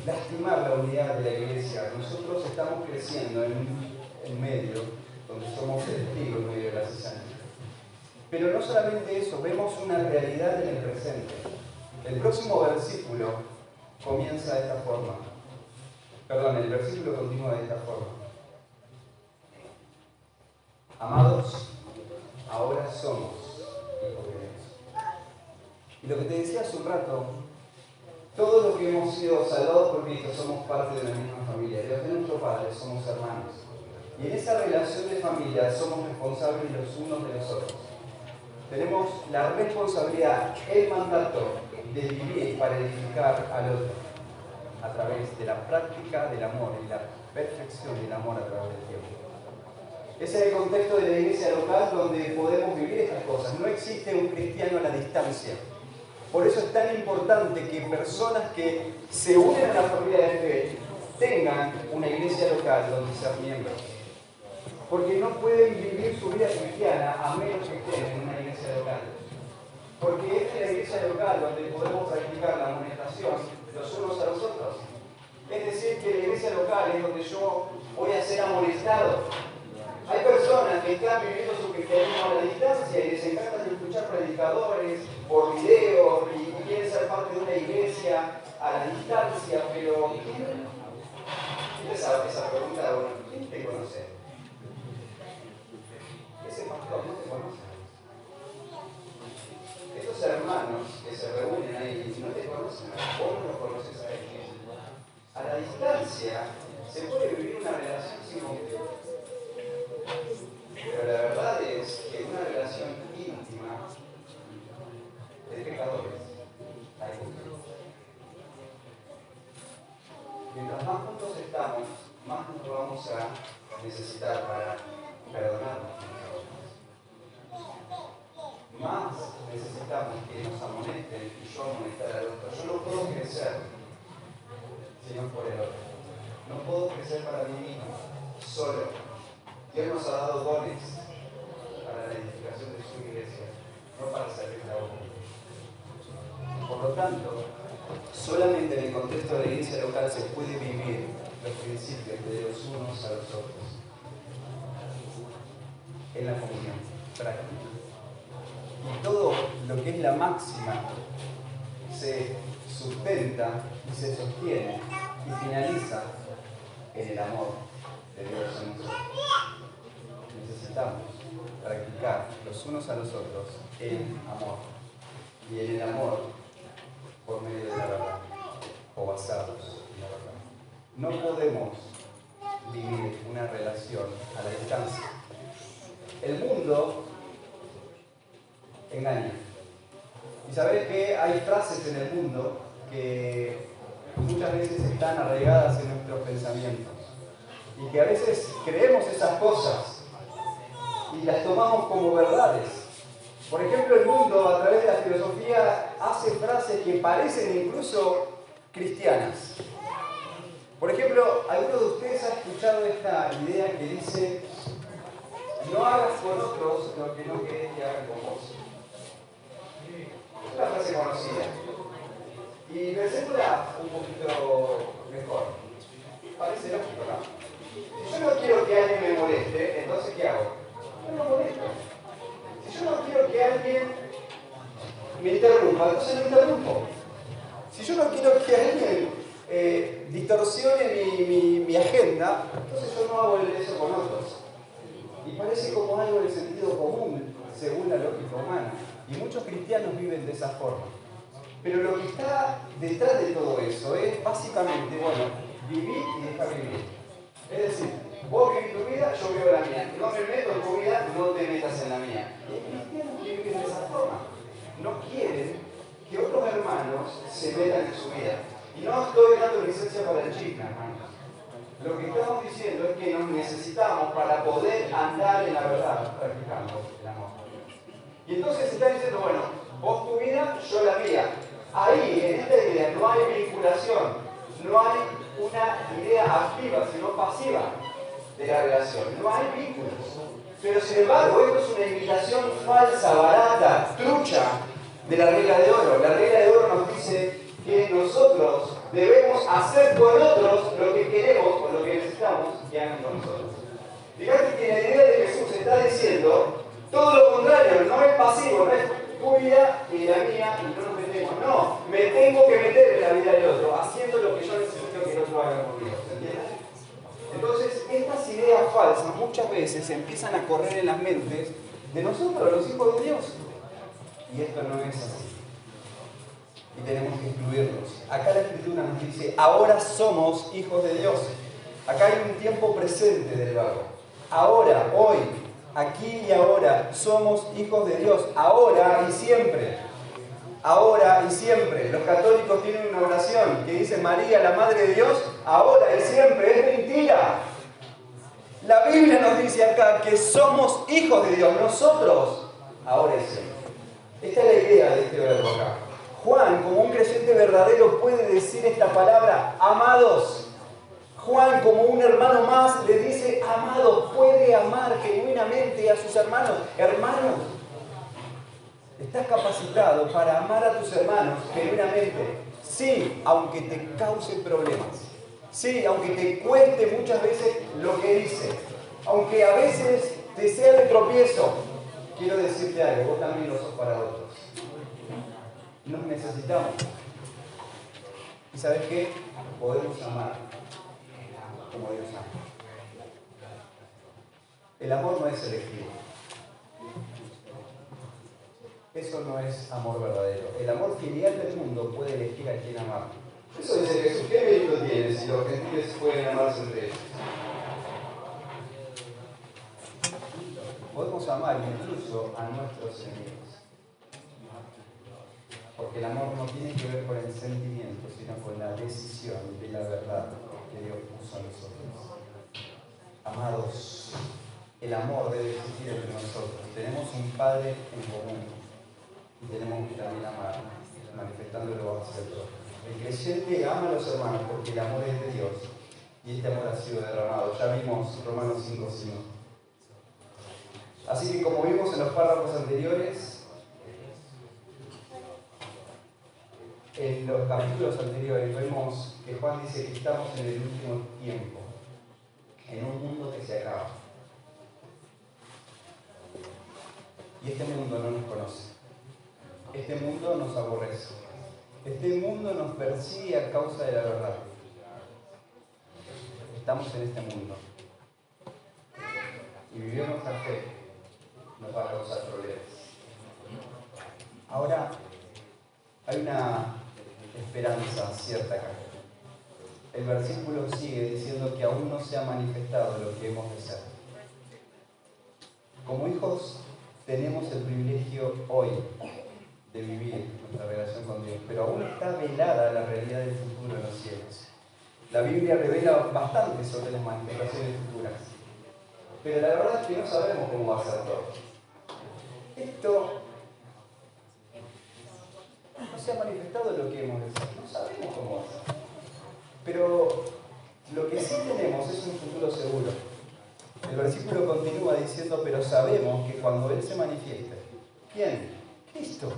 lastimar la unidad de la iglesia. Nosotros estamos creciendo en medio, donde somos testigos en medio de la cizaña. Pero no solamente eso, vemos una realidad en el presente. El próximo versículo comienza de esta forma. Perdón, el versículo continúa de esta forma. Amados, ahora somos hijos de Dios. Y lo que te decía hace un rato, todos los que hemos sido salvados por Cristo somos parte de la misma familia. Dios es nuestro Padre, somos hermanos. Y en esa relación de familia somos responsables los unos de los otros. Tenemos la responsabilidad, el mandato de vivir para edificar al otro a través de la práctica del amor y la perfección del amor a través del tiempo. Ese es el contexto de la iglesia local donde podemos vivir estas cosas. No existe un cristiano a la distancia. Por eso es tan importante que personas que se unen a la familia de fe tengan una iglesia local donde ser miembros. porque no pueden vivir su vida cristiana a menos que estén en una iglesia local. Porque es en la iglesia local donde podemos practicar la amonestación los unos a los otros. Es decir, que la iglesia local es donde yo voy a ser amonestado. Hay personas que están viviendo su cristianismo a la distancia y les encanta escuchar predicadores por video y quieren ser parte de una iglesia a la distancia, pero ¿quién te sabe esa pregunta? Bueno, ¿quién te conoce? Ese pastor no te conoce. Esos hermanos que se reúnen ahí no te conocen, vos no los conoces a ellos. A la distancia se puede vivir una relación sin conflicto. Pero la verdad es que una relación íntima de pecadores hay conflicto. Mientras más juntos estamos, más nos vamos a necesitar para perdonarnos. Más necesitamos que nos amonesten y yo amonestar al otro. Yo no puedo crecer si no es por el otro. No puedo crecer para mí mismo, solo. Dios nos ha dado dones para la edificación de su iglesia, no para servir a otro. Por lo tanto, solamente en el contexto de la iglesia local se puede vivir los principios de los unos a los otros en la comunión práctica. Y todo lo que es la máxima se sustenta y se sostiene y finaliza en el amor de Dios en nosotros. Necesitamos practicar los unos a los otros en amor. Y en el amor por medio de la verdad, o basados en la verdad. No podemos vivir una relación a la distancia. El mundo engaña. Y sabés que hay frases en el mundo que muchas veces están arraigadas en nuestros pensamientos. Y que a veces creemos esas cosas y las tomamos como verdades. Por ejemplo, el mundo, a través de la filosofía, hace frases que parecen incluso cristianas. Por ejemplo, ¿alguno de ustedes ha escuchado esta idea que dice: no hagas con otros lo que no querés que hagan con vos? Es una frase conocida. Y pensémosla un poquito mejor. Parece lógico, ¿no? Si yo no quiero que alguien me moleste, entonces ¿qué hago? No me molesto. Si yo no quiero que alguien me interrumpa, entonces no interrumpo. Si yo no quiero que alguien distorsione mi agenda, entonces yo no hago eso con otros. Y parece como algo de sentido común, según la lógica humana. Y muchos cristianos viven de esa forma. Pero lo que está detrás de todo eso es básicamente, bueno, vivir y dejar vivir. Es decir, vos vivís tu vida, yo vivo la mía. No me meto en tu vida, no te metas en la mía. Y hay cristianos que viven de esa forma. No quieren que otros hermanos se metan en su vida. Y no estoy dando licencia para el chisme, hermanos. Lo que estamos diciendo es que nos necesitamos para poder andar en la verdad, practicando el amor. Y entonces se está diciendo, bueno, vos tu vida, yo la mía. Ahí, en esta idea, no hay vinculación, no hay una idea activa, sino pasiva de la relación. No hay vínculos. Pero sin embargo, esto es una imitación falsa, barata, trucha de la regla de oro. La regla de oro nos dice que nosotros debemos hacer con otros lo que queremos o lo que necesitamos que hagan con nosotros. Fíjate que la idea de Jesús está diciendo todo lo contrario, no es pasivo, no es tu vida y la mía y no nos metemos. No, me tengo que meter en la vida del otro, haciendo lo que yo necesito que el otro haga conmigo. ¿Se entiende? Entonces, estas ideas falsas muchas veces empiezan a correr en las mentes de nosotros, los hijos de Dios. Y esto no es así. Y tenemos que excluirlos. Acá la Escritura nos dice, ahora somos hijos de Dios. Acá hay un tiempo presente del verbo. Ahora, hoy, aquí y ahora, somos hijos de Dios. Ahora y siempre. Ahora y siempre. Los católicos tienen una oración que dice, María, la Madre de Dios, ahora y siempre. Es mentira. La Biblia nos dice acá que somos hijos de Dios. Nosotros, ahora y siempre. Esta es la idea de este verbo acá. Juan, como un creyente verdadero, puede decir esta palabra, amados. Juan, como un hermano más, le dice, amado, puede amar genuinamente a sus hermanos. Hermanos, estás capacitado para amar a tus hermanos genuinamente. Sí, aunque te cause problemas. Sí, aunque te cueste muchas veces lo que dice. Aunque a veces te sea de tropiezo. Quiero decirte algo, vos también lo sos para otros. Nos necesitamos. ¿Y sabes qué? Podemos amar como Dios ama. El amor no es selectivo. Eso no es amor verdadero. El amor filial del mundo puede elegir a quién amar. Eso dice Jesús. ¿Qué mérito tiene si los gentiles pueden amarse entre ellos? Podemos amar incluso a nuestros enemigos. Porque el amor no tiene que ver con el sentimiento, sino con la decisión de la verdad que Dios puso a nosotros. Amados, el amor debe existir entre nosotros. Tenemos un Padre en común y tenemos que también amar, manifestándolo hacia el otro. El creyente ama a los hermanos porque el amor es de Dios y este amor ha sido derramado. Ya vimos Romanos 5:5. Así que como vimos en los párrafos anteriores, en los capítulos anteriores vemos que Juan dice que estamos en el último tiempo, en un mundo que se acaba. Y este mundo no nos conoce. Este mundo nos aborrece. Este mundo nos persigue a causa de la verdad. Estamos en este mundo. Y vivir nuestra fe nos va a causar problemas. Ahora, hay una esperanza cierta acá. El versículo sigue diciendo que aún no se ha manifestado lo que hemos de ser. Como hijos tenemos el privilegio hoy de vivir nuestra relación con Dios, pero aún está velada la realidad del futuro en los cielos. La Biblia revela bastante sobre las manifestaciones futuras, pero la verdad es que no sabemos cómo va a ser todo. Esto no se ha manifestado lo que hemos de ser, no sabemos cómo va a ser. Pero lo que sí tenemos es un futuro seguro. El versículo continúa diciendo, pero sabemos que cuando Él se manifieste, ¿quién? Cristo.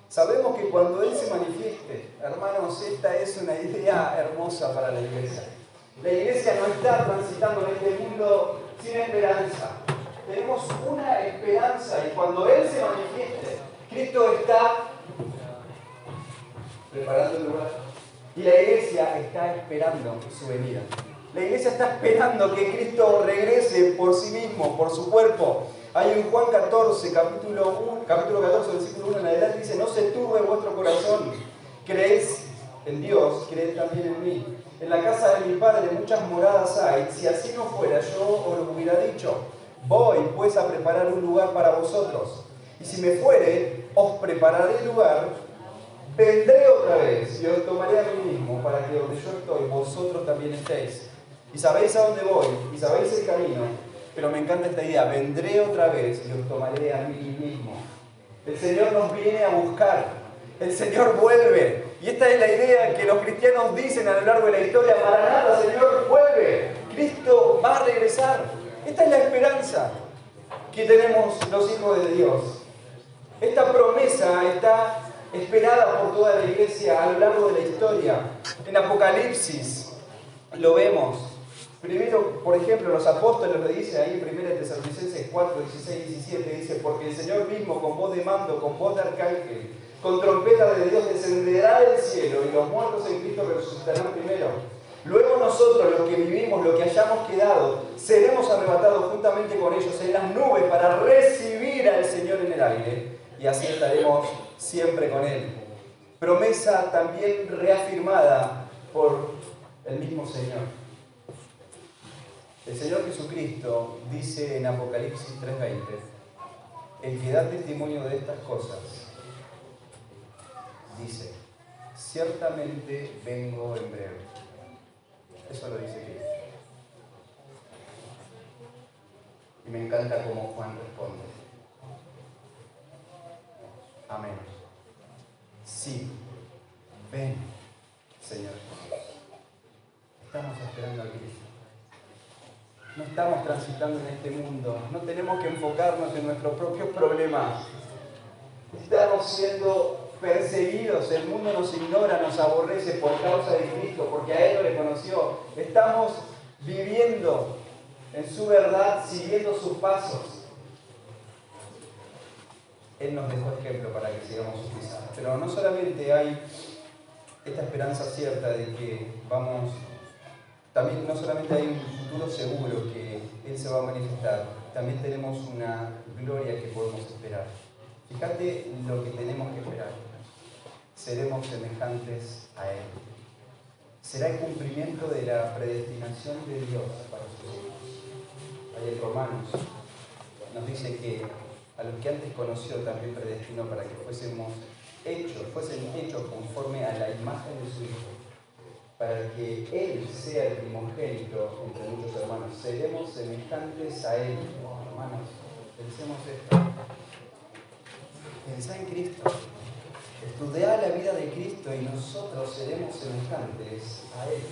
Sabemos que cuando Él se manifieste, hermanos, esta es una idea hermosa para la iglesia. La iglesia no está transitando en este mundo sin esperanza. Tenemos una esperanza y cuando Él se manifieste, Cristo está preparando el lugar. Y la iglesia está esperando su venida. La iglesia está esperando que Cristo regrese por sí mismo, por su cuerpo. Hay en Juan 14, capítulo 14, versículo 1 en adelante, dice, no se turbe vuestro corazón. Creéis en Dios, creed también en mí. En la casa de mi Padre muchas moradas hay. Si así no fuera, yo os lo hubiera dicho. Voy pues a preparar un lugar para vosotros. Y si me fuere, os prepararé el lugar. Vendré otra vez y os tomaré a mí mismo, para que donde yo estoy, vosotros también estéis. Y sabéis a dónde voy, y sabéis el camino, pero me encanta esta idea, vendré otra vez y os tomaré a mí mismo. El Señor nos viene a buscar, el Señor vuelve. Y esta es la idea que los cristianos dicen a lo largo de la historia, Maranatha, Señor, vuelve, Cristo va a regresar. Esta es la esperanza que tenemos los hijos de Dios. Esta promesa está esperada por toda la iglesia a lo largo de la historia. En Apocalipsis lo vemos. Primero, por ejemplo, los apóstoles lo dicen ahí en 1 Tesalonicenses 4, 16, 17, dice, porque el Señor mismo con voz de mando, con voz de arcángel, con trompeta de Dios descenderá del cielo y los muertos en Cristo resucitarán primero. Luego nosotros, los que vivimos, los que hayamos quedado, seremos arrebatados juntamente con ellos en las nubes para recibir al Señor en el aire y así estaremos siempre con Él. Promesa también reafirmada por el mismo Señor. El Señor Jesucristo dice en Apocalipsis 3:20, el que da testimonio de estas cosas, dice, ciertamente vengo en breve. Eso lo dice Cristo. Y me encanta cómo Juan responde. Amén. Sí, ven, Señor Jesús. estamos esperando a Cristo. No estamos transitando en este mundo. No tenemos que enfocarnos en nuestros propios problemas. Estamos siendo perseguidos. El mundo nos ignora, nos aborrece por causa de Cristo, porque a Él no le conoció. Estamos viviendo en su verdad, siguiendo sus pasos. Él nos dejó ejemplo para que sigamos sus pisadas. Pero no solamente hay esta esperanza cierta de que también no solamente hay un futuro seguro que Él se va a manifestar, también tenemos una gloria que podemos esperar. Fíjate lo que tenemos que esperar. Seremos semejantes a Él. Será el cumplimiento de la predestinación de Dios para sus hijos. Ahí en Romanos nos dice que a los que antes conoció también predestinó para que fuesen hechos conforme a la imagen de su Hijo, para que Él sea el primogénito entre muchos hermanos. Seremos semejantes a Él. Hermanos, pensemos esto. Pensá en Cristo. Estudia la vida de Cristo y nosotros seremos semejantes a Él.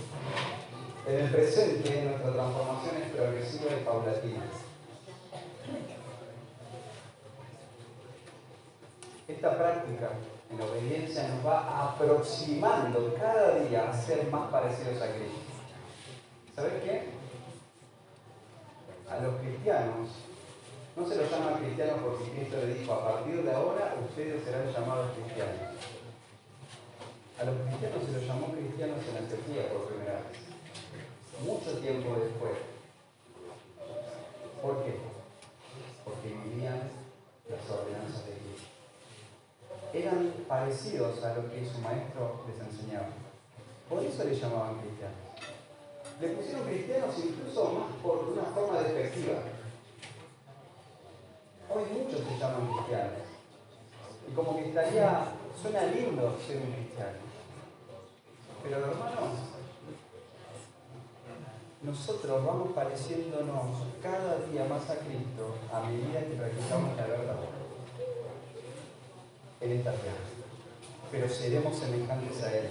En el presente, nuestra transformación es progresiva y paulatina. Esta práctica en obediencia nos va aproximando cada día a ser más parecidos a Cristo. ¿Sabes qué? A los cristianos no se los llama cristianos porque Cristo le dijo: a partir de ahora ustedes serán llamados cristianos. A los cristianos se los llamó cristianos en Antioquía por primera vez, mucho tiempo después. ¿Por qué? Porque vivían las ordenanzas de Cristo. Eran parecidos a lo que su maestro les enseñaba. Por eso les llamaban cristianos. Le pusieron cristianos incluso más por una forma despectiva. Hoy muchos se llaman cristianos. Y como que suena lindo ser un cristiano. Pero hermanos, nosotros vamos pareciéndonos cada día más a Cristo a medida que practicamos la verdad en esta tierra. Pero seremos semejantes a Él.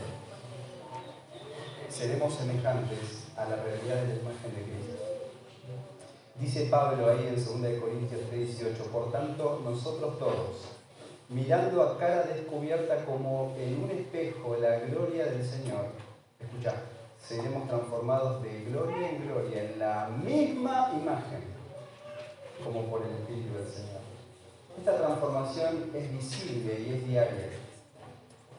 Seremos semejantes a la realidad de la imagen de Cristo. Dice Pablo ahí en 2 Corintios 3:18: por tanto, nosotros todos, mirando a cara descubierta como en un espejo la gloria del Señor, escuchá, seremos transformados de gloria en gloria en la misma imagen, como por el Espíritu del Señor. Esta transformación es visible y es diaria.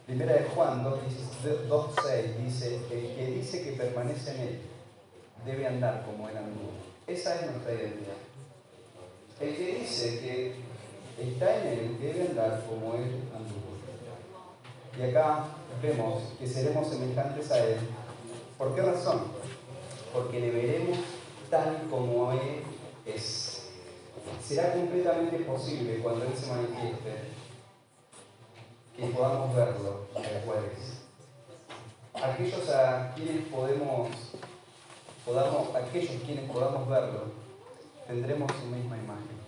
Primera de Juan 2:6 dice: el que dice que permanece en Él debe andar como Él anduvo. Esa es nuestra identidad. El que dice que está en Él debe andar como Él anduvo. Y acá vemos que seremos semejantes a Él. ¿Por qué razón? Porque le veremos tal como Él es. Será completamente posible cuando Él se manifieste que podamos verlo tal cual es. Aquellos quienes podamos verlo, tendremos su misma imagen.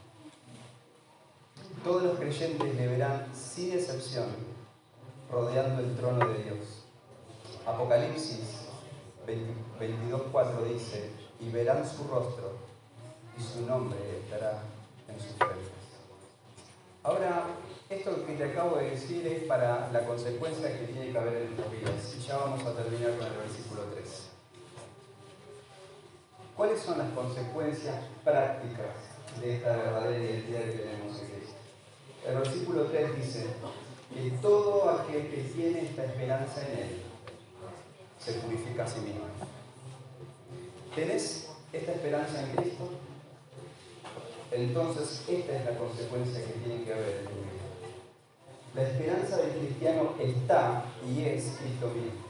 Todos los creyentes le verán sin excepción rodeando el trono de Dios. Apocalipsis 22:4 dice: y verán su rostro y su nombre estará en sus frentes. Ahora, esto que te acabo de decir es para la consecuencia que tiene que haber en nuestras vidas. Y ya vamos a terminar con el versículo 3. ¿Cuáles son las consecuencias prácticas de esta verdadera identidad que tenemos en Cristo? El versículo 3 dice que todo aquel que tiene esta esperanza en Él se purifica a sí mismo. ¿Tenés esta esperanza en Cristo? Entonces esta es la consecuencia que tiene que haber en tu vida. La esperanza del cristiano está y es Cristo mismo.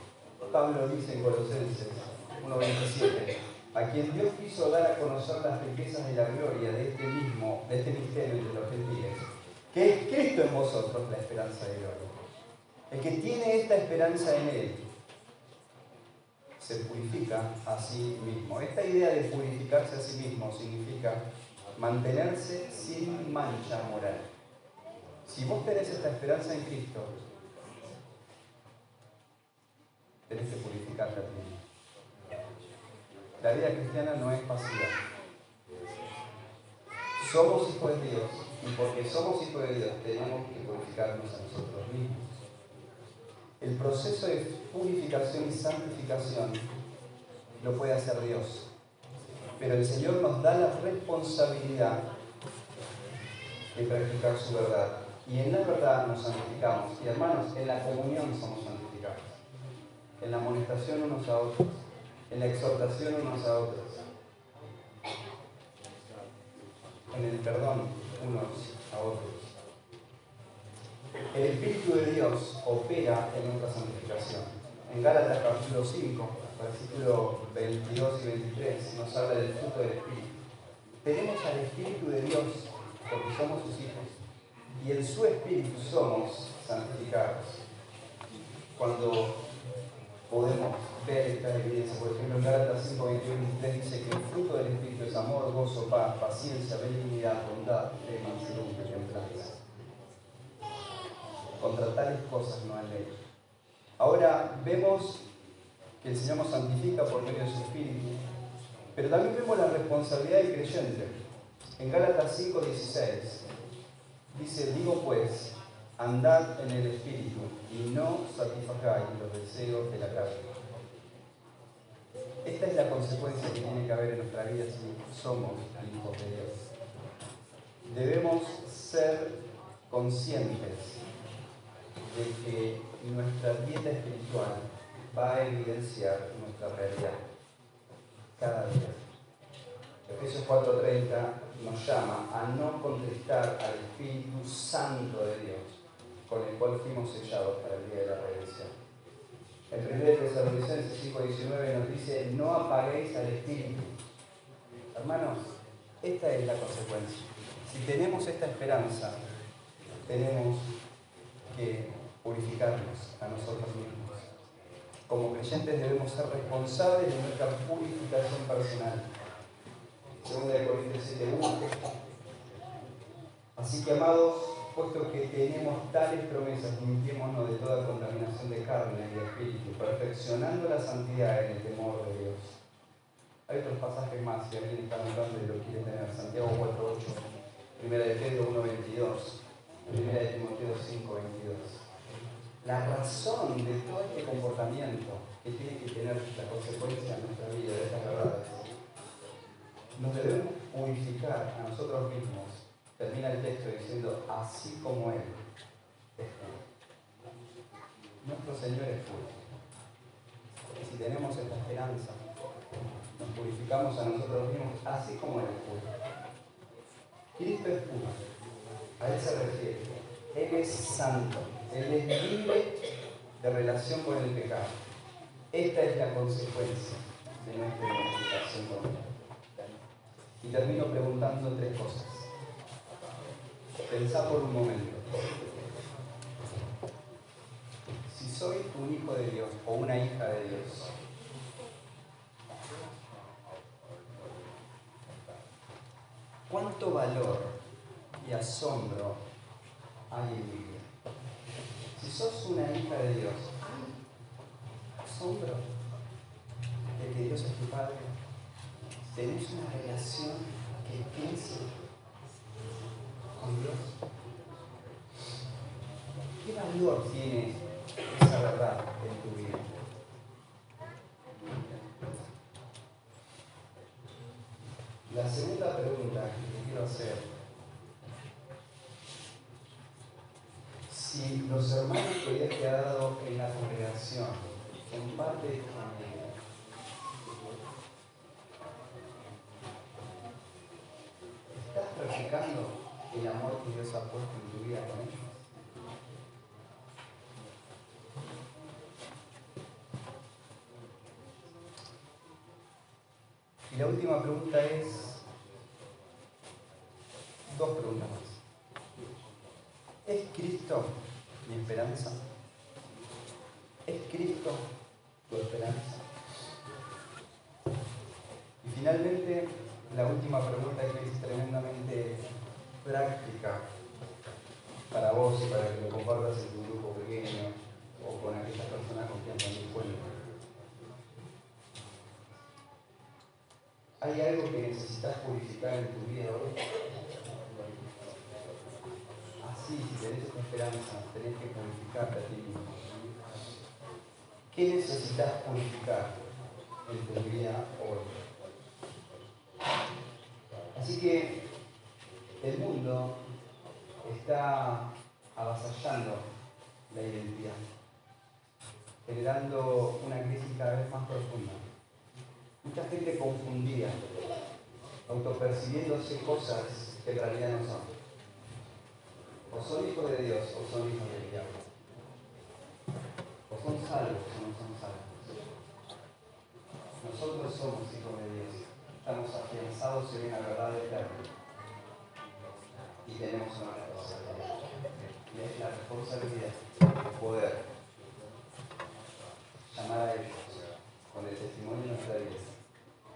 Pablo dice en Colosenses 1:27: a quien Dios quiso dar a conocer las riquezas de la gloria de este misterio entre los gentiles, que es Cristo en vosotros, la esperanza de gloria. El que tiene esta esperanza en Él se purifica a sí mismo. Esta idea de purificarse a sí mismo significa mantenerse sin mancha moral. Si vos tenés esta esperanza en Cristo, tenés que purificarte a ti mismo. La vida cristiana no es pasiva. Somos hijos de Dios y porque somos hijos de Dios tenemos que purificarnos a nosotros mismos. El proceso de purificación y santificación lo puede hacer Dios, pero el Señor nos da la responsabilidad de practicar su verdad. Y en la verdad nos santificamos. Y hermanos, en la comunión somos santificados. En la amonestación unos a otros. En la exhortación unos a otros. En el perdón unos a otros. El Espíritu de Dios opera en nuestra santificación. En Gálatas capítulo 5, versículos 22 y 23, nos habla del fruto del Espíritu. Tenemos al Espíritu de Dios porque somos sus hijos. Y en su Espíritu somos santificados. Cuando podemos ver esta evidencia, por ejemplo, en Gálatas 5, 21 y 23 dice que el fruto del Espíritu es amor, gozo, paz, paciencia, benignidad, bondad, fe, mansedumbre, templanza. Contra tales cosas no hay ley. Ahora vemos que el Señor nos santifica por medio de su Espíritu, pero también vemos la responsabilidad del creyente. En Gálatas 5, 16 dice, digo pues, andad en el Espíritu y no satisfagáis los deseos de la carne. Esta es la consecuencia que tiene que haber en nuestra vida si somos hijos de Dios. Debemos ser conscientes de que nuestra dieta espiritual va a evidenciar nuestra realidad cada día. Efesios 4:30 nos llama a no contristar al Espíritu Santo de Dios, con el cual fuimos sellados para el día de la redención. En 1 Tesalonicenses 5:19 nos dice, no apaguéis al Espíritu. Hermanos, esta es la consecuencia. Si tenemos esta esperanza, tenemos que purificarnos a nosotros mismos. Como creyentes debemos ser responsables de nuestra purificación personal. 2 Corintios 7:1. Así que, amados, puesto que tenemos tales promesas, limpiémonos de toda contaminación de carne y de espíritu, perfeccionando la santidad en el temor de Dios. Hay otros pasajes más, si alguien está anotando y lo quiere tener. Santiago 4:8, 1 de Pedro 1:22, 1 de Timoteo 5:22. La razón de todo este comportamiento que tiene que tener la consecuencia en nuestra vida de estas verdades, nos debemos purificar a nosotros mismos. Termina el texto diciendo, así como Él es puro. Nuestro Señor es puro. Y si tenemos esta esperanza, nos purificamos a nosotros mismos, así como Él es puro. Cristo es puro. A Él se refiere. Él es santo. Él es libre de relación con el pecado. Esta es la consecuencia de nuestra identificación con Él. Y termino preguntando tres cosas. Pensá por un momento. Si soy un hijo de Dios o una hija de Dios, ¿cuánto valor y asombro hay en mi vida? Si sos una hija de Dios, ¿hay asombro de que Dios es tu Padre? ¿Tenés una relación que piense con Dios? ¿Qué valor tiene esa verdad en tu vida? La segunda pregunta que te quiero hacer: si los hermanos que Dios te ha dado en la congregación son parte de tu familia, ¿estás practicando el amor que Dios ha puesto en tu vida con ellos? Y la última pregunta es, dos preguntas más. ¿Es Cristo mi esperanza? ¿Es Cristo tu esperanza? Y finalmente, la última pregunta, que es tremendamente práctica para vos y para que lo compartas en tu grupo pequeño o con aquellas personas con quien también cuentas. ¿Hay algo que necesitas purificar en tu vida hoy? Así, si tenés esta esperanza, tenés que purificarte a ti mismo. ¿Qué necesitas purificar en tu vida hoy? Así que el mundo está avasallando la identidad, generando una crisis cada vez más profunda. Mucha gente confundida, autopercibiéndose cosas que en realidad no son. O son hijos de Dios o son hijos del diablo. O son salvos o no son salvos. Nosotros somos hijos de Dios. Estamos afianzados en una verdad eterna. Y tenemos una responsabilidad. Y es la responsabilidad de poder llamar a ellos con el testimonio de nuestra vida,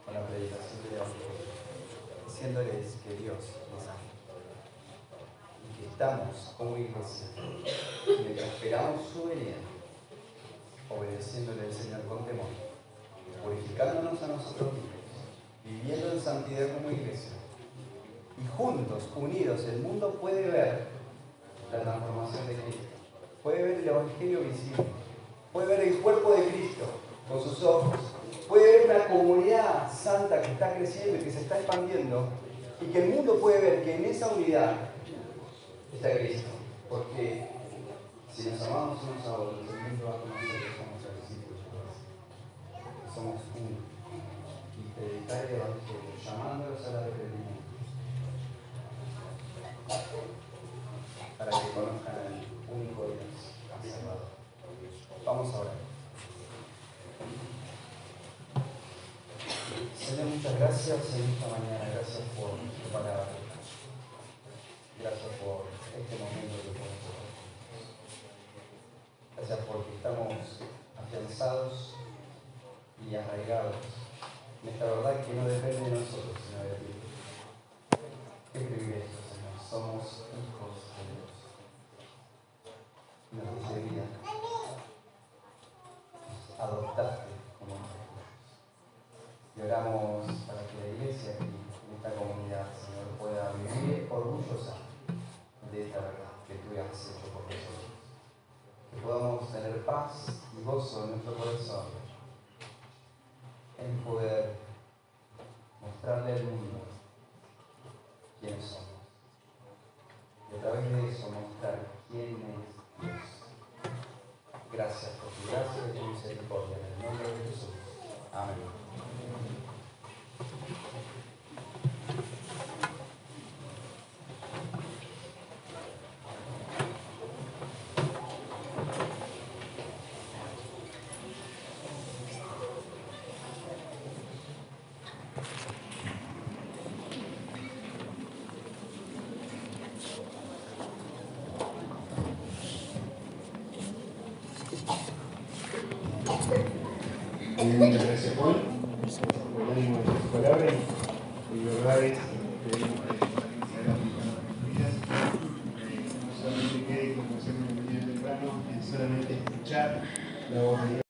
con la predicación del Evangelio, diciéndoles que Dios les ama. Y que estamos como iglesia, mientras esperamos su venida, obedeciéndole al Señor con temor, purificándonos a nosotros mismos, viviendo en santidad como iglesia. Y juntos, unidos, el mundo puede ver la transformación de Cristo. Puede ver el Evangelio visible. Puede ver el cuerpo de Cristo con sus ojos. Puede ver una comunidad santa que está creciendo y que se está expandiendo. Y que el mundo puede ver que en esa unidad está Cristo. Porque si nos amamos unos a otros, el mundo va a conocer que somos discípulos. Somos uno. Y predicar el Evangelio, llamándolos al arrepentimiento. Para que conozcan al único Dios, al Salvador. Vamos a orar. Señor, muchas gracias en esta mañana. Gracias por tu palabra. Gracias por este momento que podemos tener. Gracias porque estamos afianzados y arraigados en esta verdad que no depende de nosotros, sino de ti. Qué privilegio, Señor. Somos hijos de Dios. Nos diste vida. Adoptaste como hijos. Y oramos para que la iglesia aquí, en esta comunidad, Señor, pueda vivir orgullosa de esta verdad que tú has hecho por nosotros. Que podamos tener paz y gozo en nuestro corazón en poder mostrarle al mundo quiénes somos. Y a través de eso mostrar quién es Dios. Gracias por tu gracia y tu misericordia. En el nombre de Jesús. Amén. Muchas gracias, Juan, por el ánimo de tus palabras y verdades que debemos iniciar aplicando a nuestras vidas. No solamente quede, como hacemos en el día temprano, en solamente escuchar la voz de Dios.